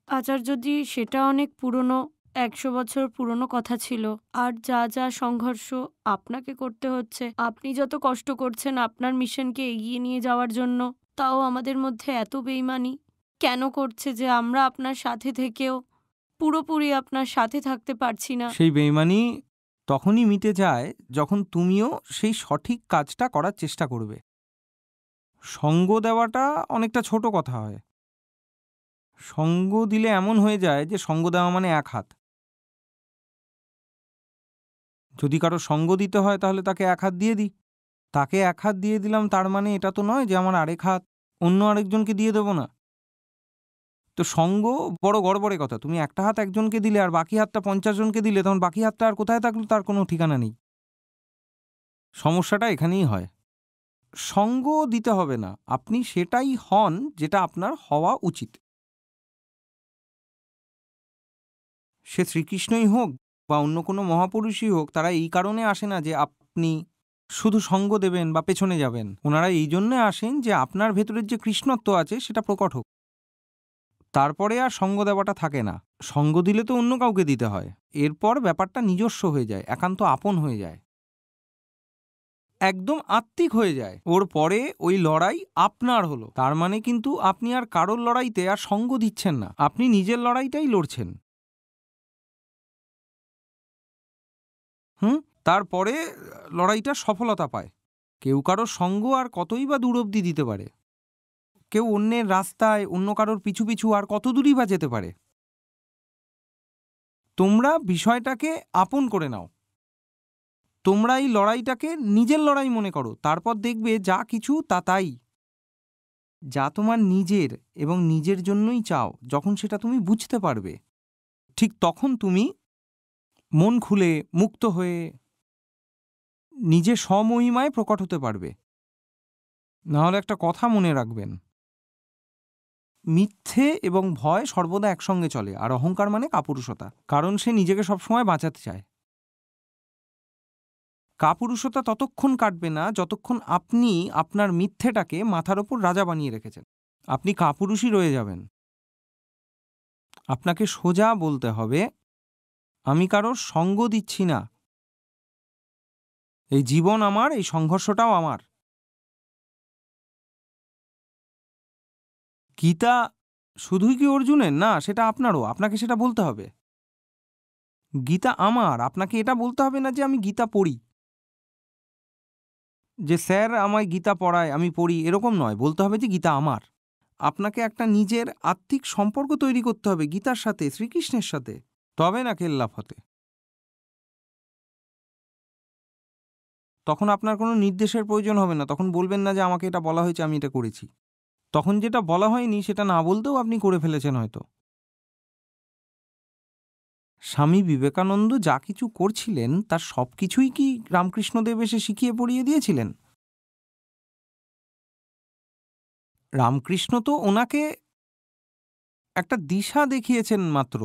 আচার্যজি, সেটা অনেক পুরনো, 100 বছর পুরনো কথা ছিল। আর যা যা সংঘর্ষ আপনাকে করতে হচ্ছে, আপনি যত কষ্ট করছেন আপনার মিশনকে এগিয়ে নিয়ে যাওয়ার জন্য, তাও আমাদের মধ্যে এত বেইমানি কেন করছে যে আমরা আপনার সাথে থেকেও পুরোপুরি আপনার সাথে থাকতে পারছি না? সেই বেইমানি তখনই মিটে যায় যখন তুমিও সেই সঠিক কাজটা করার চেষ্টা করবে। সঙ্গ দেওয়াটা অনেকটা ছোট কথা হয়। সঙ্গ দিলে এমন হয়ে যায় যে সঙ্গ দেওয়া মানে এক হাত। যদি কারো সঙ্গ দিতে হয় তাহলে তাকে এক হাত দিয়ে দিই। তাকে এক হাত দিয়ে দিলাম তার মানে এটা তো নয় যে আমার আরেক হাত অন্য আরেকজনকে দিয়ে দেবো না। তো সঙ্গ বড় গড়বড়ে কথা। তুমি একটা হাত একজনকে দিলে আর বাকি হাতটা 50 জনকে দিলে, তখন বাকি হাতটা আর কোথায় থাকলো তার কোনো ঠিকানা নেই। সমস্যাটা এখানেই হয়। সঙ্গ দিতে হবে না, আপনি সেটাই হন যেটা আপনার হওয়া উচিত। সে শ্রীকৃষ্ণই হোক বা অন্য কোনো মহাপুরুষই হোক, তারা এই কারণে আসে না যে আপনি শুধু সঙ্গ দেবেন বা পেছনে যাবেন। ওনারা এই জন্যে আসেন যে আপনার ভেতরের যে কৃষ্ণত্ব আছে সেটা প্রকট হোক। তারপরে আর সঙ্গ দেওয়াটা থাকে না। সঙ্গ দিলে তো অন্য কাউকে দিতে হয়, এরপর ব্যাপারটা নিজস্ব হয়ে যায়, একান্ত আপন হয়ে যায়, একদম আত্মিক হয়ে যায়। ওর পরে ওই লড়াই আপনার হলো, তার মানে কিন্তু আপনি আর কারোর লড়াইতে আর সঙ্গ দিচ্ছেন না, আপনি নিজের লড়াইটাই লড়ছেন। তারপরে লড়াইটা সফলতা পায়। কেউ কারোর সঙ্গ আর কতই বা দূর অবধি দিতে পারে, কেউ অন্যের রাস্তায় অন্য কারোর পিছু পিছু আর কত দূরই বা যেতে পারে। তোমরা বিষয়টাকে আপন করে নাও, তোমরা এই লড়াইটাকে নিজের লড়াই মনে করো, তারপর দেখবে যা কিছু তা তাই, যা তোমার নিজের এবং নিজের জন্যই চাও, যখন সেটা তুমি বুঝতে পারবে, ঠিক তখন তুমি মন খুলে মুক্ত হয়ে নিজে স্বমহিমায় প্রকট হতে পারবে। নাহলে একটা কথা মনে রাখবেন, মিথ্যে এবং ভয় সর্বদা একসঙ্গে চলে, আর অহংকার মানে কাপুরুষতা, কারণ সে নিজেকে সবসময় বাঁচাতে চায়। কাপুরুষতা ততক্ষণ কাটবে না যতক্ষণ আপনি আপনার মিথ্যেটাকে মাথার ওপর রাজা বানিয়ে রেখেছেন। আপনি কাপুরুষই রয়ে যাবেন। আপনাকে সোজা বলতে হবে, আমি কারোর সঙ্গ দিচ্ছি না, এই জীবন আমার, এই সংঘর্ষটাও আমার। গীতা শুধুই কি অর্জুনের? না, সেটা আপনারও, আপনাকে সেটা বলতে হবে। গীতা আমার, আপনাকে এটা বলতে হবে না যে আমি গীতা পড়ি, যে স্যার আমায় গীতা পড়ায় আমি পড়ি, এরকম নয়। বলতে হবে যে গীতা আমার। আপনাকে একটা নিজের আত্মিক সম্পর্ক তৈরি করতে হবে গীতার সাথে, শ্রীকৃষ্ণের সাথে, তবে না কেল্লাফ হতে। তখন আপনার কোনো নির্দেশের প্রয়োজন হবে না, তখন বলবেন না যে আমাকে এটা বলা হয়েছে আমি এটা করেছি। তখন যেটা বলা হয়নি সেটা না বলতেও আপনি করে ফেলেছেন হয়তো। স্বামী বিবেকানন্দ যা কিছু করছিলেন তার সব কিছুই কি রামকৃষ্ণদেব এসে শিখিয়ে পড়িয়ে দিয়েছিলেন? রামকৃষ্ণ তো ওনাকে একটা দিশা দেখিয়েছেন মাত্র।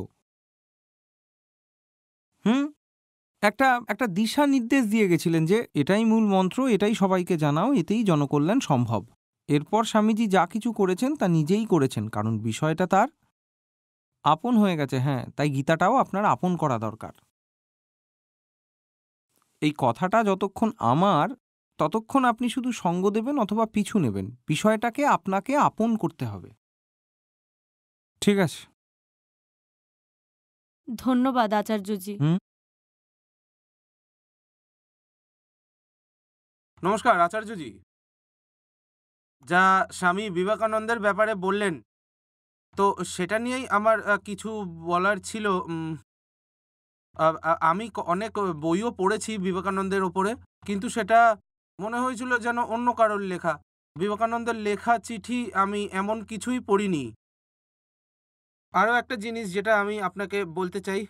একটা একটা দিশা নির্দেশ দিয়ে গেছিলেন যে এটাই মূল মন্ত্র, এটাই সবাইকে জানাও, এতেই জনকল্যাণ সম্ভব। এরপর স্বামীজি যা কিছু করেছেন তা নিজেই করেছেন, কারণ বিষয়টা তার আপন হয়ে গেছে। হ্যাঁ, তাই গীতাটাও আপনার আপন করা দরকার। এই কথাটা যতক্ষণ আমার, ততক্ষণ আপনি শুধু সঙ্গ দেবেন অথবা পিছু নেবেন, বিষয়টাকে আপনাকে আপন করতে হবে। ঠিক আছে? ধন্যবাদ আচার্যজি। নমস্কার আচার্যজি। যা স্বামী বিবেকানন্দের ব্যাপারে বললেন, তো সেটা নিয়েই আমার কিছু বলার ছিল। আমি অনেক বইও পড়েছি বিবেকানন্দের ওপরে, কিন্তু সেটা মনে হয়েছিল যেন অন্য কারোর লেখা। বিবেকানন্দের লেখা চিঠি আমি এমন কিছুই পড়িনি। আরও একটা জিনিস যেটা আমি আপনাকে বলতে চাই,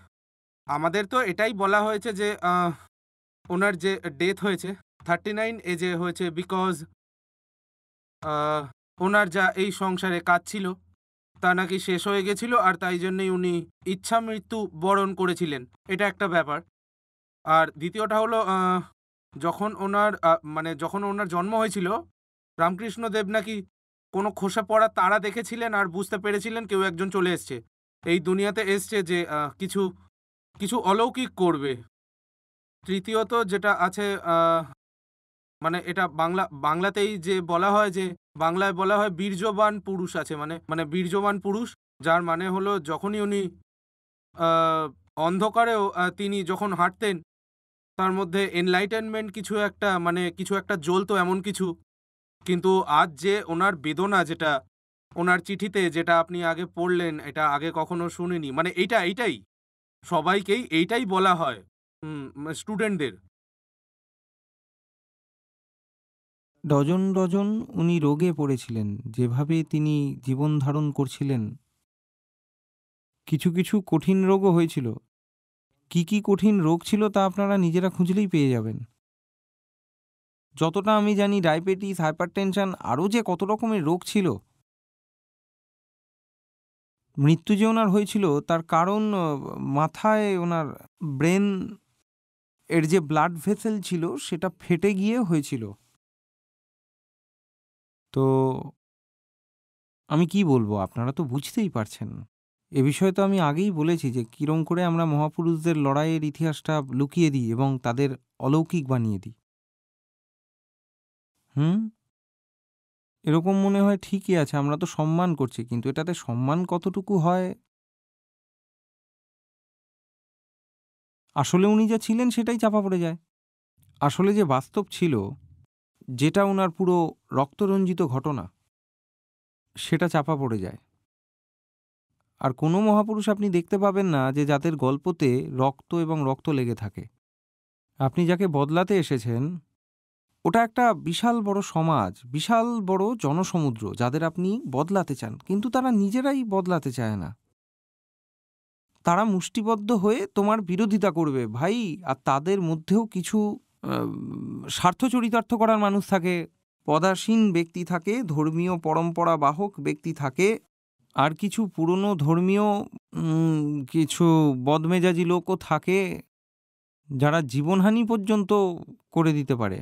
আমাদের তো এটাই বলা হয়েছে যে ওনার যে ডেথ হয়েছে 39 এজে হয়েছে, বিকজ ওনার যা এই সংসারে কাজ ছিল তা নাকি শেষ হয়ে গেছিল, আর তাই জন্যই উনি ইচ্ছা মৃত্যু বরণ করেছিলেন। এটা একটা ব্যাপার। আর দ্বিতীয়টা হলো যখন ওনার জন্ম হয়েছিল, রামকৃষ্ণদেব নাকি কোনো খসে পড়া তারা দেখেছিলেন আর বুঝতে পেরেছিলেন কেউ একজন চলে এসছে। এই দুনিয়াতে এসছে যে কিছু কিছু অলৌকিক করবে। তৃতীয়ত যেটা আছে, মানে এটা বাংলাতেই যে বলা হয় যে, বাংলায় বলা হয় বীর্যবান পুরুষ আছে, মানে বীর্যবান পুরুষ, যার মানে হলো যখনই উনি আ অন্ধকারেও তিনি যখন হাঁটতেন, তার মধ্যে এনলাইটেনমেন্ট কিছু একটা জ্বলতো এমন কিছু। কিন্তু আজ যে ওনার বেদনা, যেটা ওনার চিঠিতে, যেটা আপনি আগে পড়লেন, এটা আগে কখনো শুনিনি। মানে এইটাই সবাইকেই এইটাই বলা হয়, স্টুডেন্টদের। ডজন ডজন উনি রোগে পড়েছিলেন। যেভাবে তিনি জীবন ধারণ করছিলেন, কিছু কিছু কঠিন রোগও হয়েছিল। কি কি কঠিন রোগ ছিল তা আপনারা নিজেরা খুঁজলেই পেয়ে যাবেন। যতটা আমি জানি ডায়াবেটিস, হাইপারটেনশন, আরও যে কত রকমের রোগ ছিল। মৃত্যু যে ওনার হয়েছিল তার কারণ মাথায় ওনার ব্রেন এর যে ব্লাড ভেসেল ছিল সেটা ফেটে গিয়ে হয়েছিল। তো আমি কি বলবো, আপনারা তো বুঝতেই পারছেন। এ বিষয়ে তো আমি আগেই বলেছি যে কিরম করে আমরা মহাপুরুষদের লড়াইয়ের ইতিহাসটা লুকিয়ে দিই এবং তাদের অলৌকিক বানিয়ে দিই। হুম এরকম মনে হয় ঠিকই আছে, আমরা তো সম্মান করছি, কিন্তু এটাতে সম্মান কতটুকু হয়? আসলে উনি যা ছিলেন সেটাই চাপা পড়ে যায়। আসলে যে বাস্তব ছিল, যেটা ওনার পুরো রক্তরঞ্জিত ঘটনা, সেটা চাপা পড়ে যায়। আর কোনো মহাপুরুষ আপনি দেখতে পাবেন না যে যাদের গল্পতে রক্ত এবং রক্ত লেগে থাকে। আপনি যাকে বদলাতে এসেছেন, ওটা একটা বিশাল বড় সমাজ, বিশাল বড় জনসমুদ্র যাদের আপনি বদলাতে চান, কিন্তু তারা নিজেরাই বদলাতে চায় না। তারা মুষ্টিবদ্ধ হয়ে তোমার বিরোধিতা করবে ভাই। আর তাদের মধ্যেও কিছু স্বার্থ চরিতার্থ করার মানুষ থাকে, পদাসীন ব্যক্তি থাকে, ধর্মীয় পরম্পরা বাহক ব্যক্তি থাকে, আর কিছু পুরনো ধর্মীয় কিছু বদমেজাজি লোকও থাকে, যারা জীবনহানি পর্যন্ত করে দিতে পারে।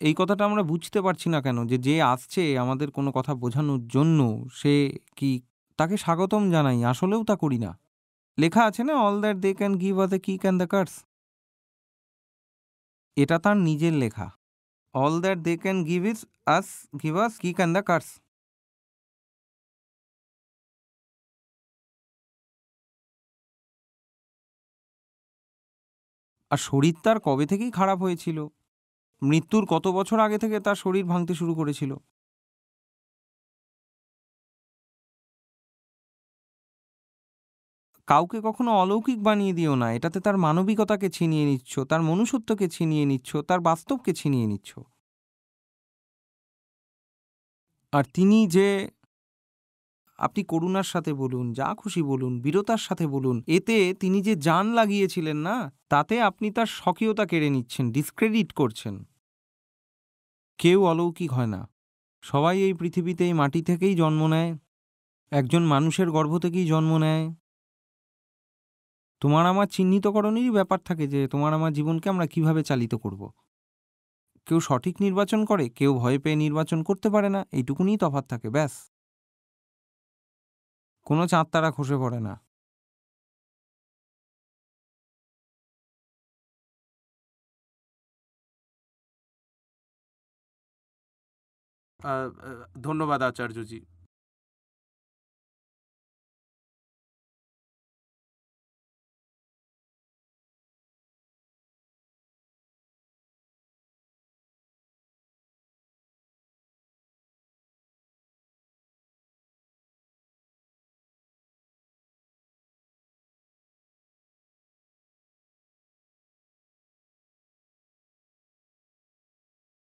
এই কথাটা আমরা বুঝতে পারছি না কেন, যে যে আসছে আমাদের কোনো কথা বোঝানোর জন্য, সে কি তাকে স্বাগতম জানাই, আসলেও তা করি না। লেখা আছে না, all that they can give us the kick and the curse. এটা তার নিজের লেখা। All that they can give us kick and the curse. আর শরীর তার কবে থেকেই খারাপ হয়েছিল, মৃত্যুর কত বছর আগে থেকে তার শরীর ভাঙতে শুরু করেছিল। কাউকে কখনো অলৌকিক বানিয়ে দিও না, এটাতে তার মানবিকতাকে ছিনিয়ে নিচ্ছ, তার মনুষ্যত্বকে ছিনিয়ে নিচ্ছ, তার বাস্তবকে ছিনিয়ে নিচ্ছ। আর তিনি যে, আপনি করুণার সাথে বলুন, যা খুশি বলুন, বীরতার সাথে বলুন, এতে তিনি যে জান লাগিয়েছিলেন না, তাতে আপনি তার স্বকীয়তা কেড়ে নিচ্ছেন, ডিসক্রেডিট করছেন। কেউ অলৌকিক হয় না। সবাই এই পৃথিবীতে এই মাটি থেকেই জন্ম নেয়, একজন মানুষের গর্ভ থেকেই জন্ম নেয়। তোমার আমার চিহ্নিতকরণেরই ব্যাপার থাকে যে তোমার আমার জীবনকে আমরা কিভাবে চালিত করব। কেউ সঠিক নির্বাচন করে, কেউ ভয় পেয়ে নির্বাচন করতে পারে না, এইটুকুনিই তফাৎ থাকে, ব্যাস। কোনো চাঁদ তারা খসে পড়ে না। ধন্যবাদ আচার্যজি।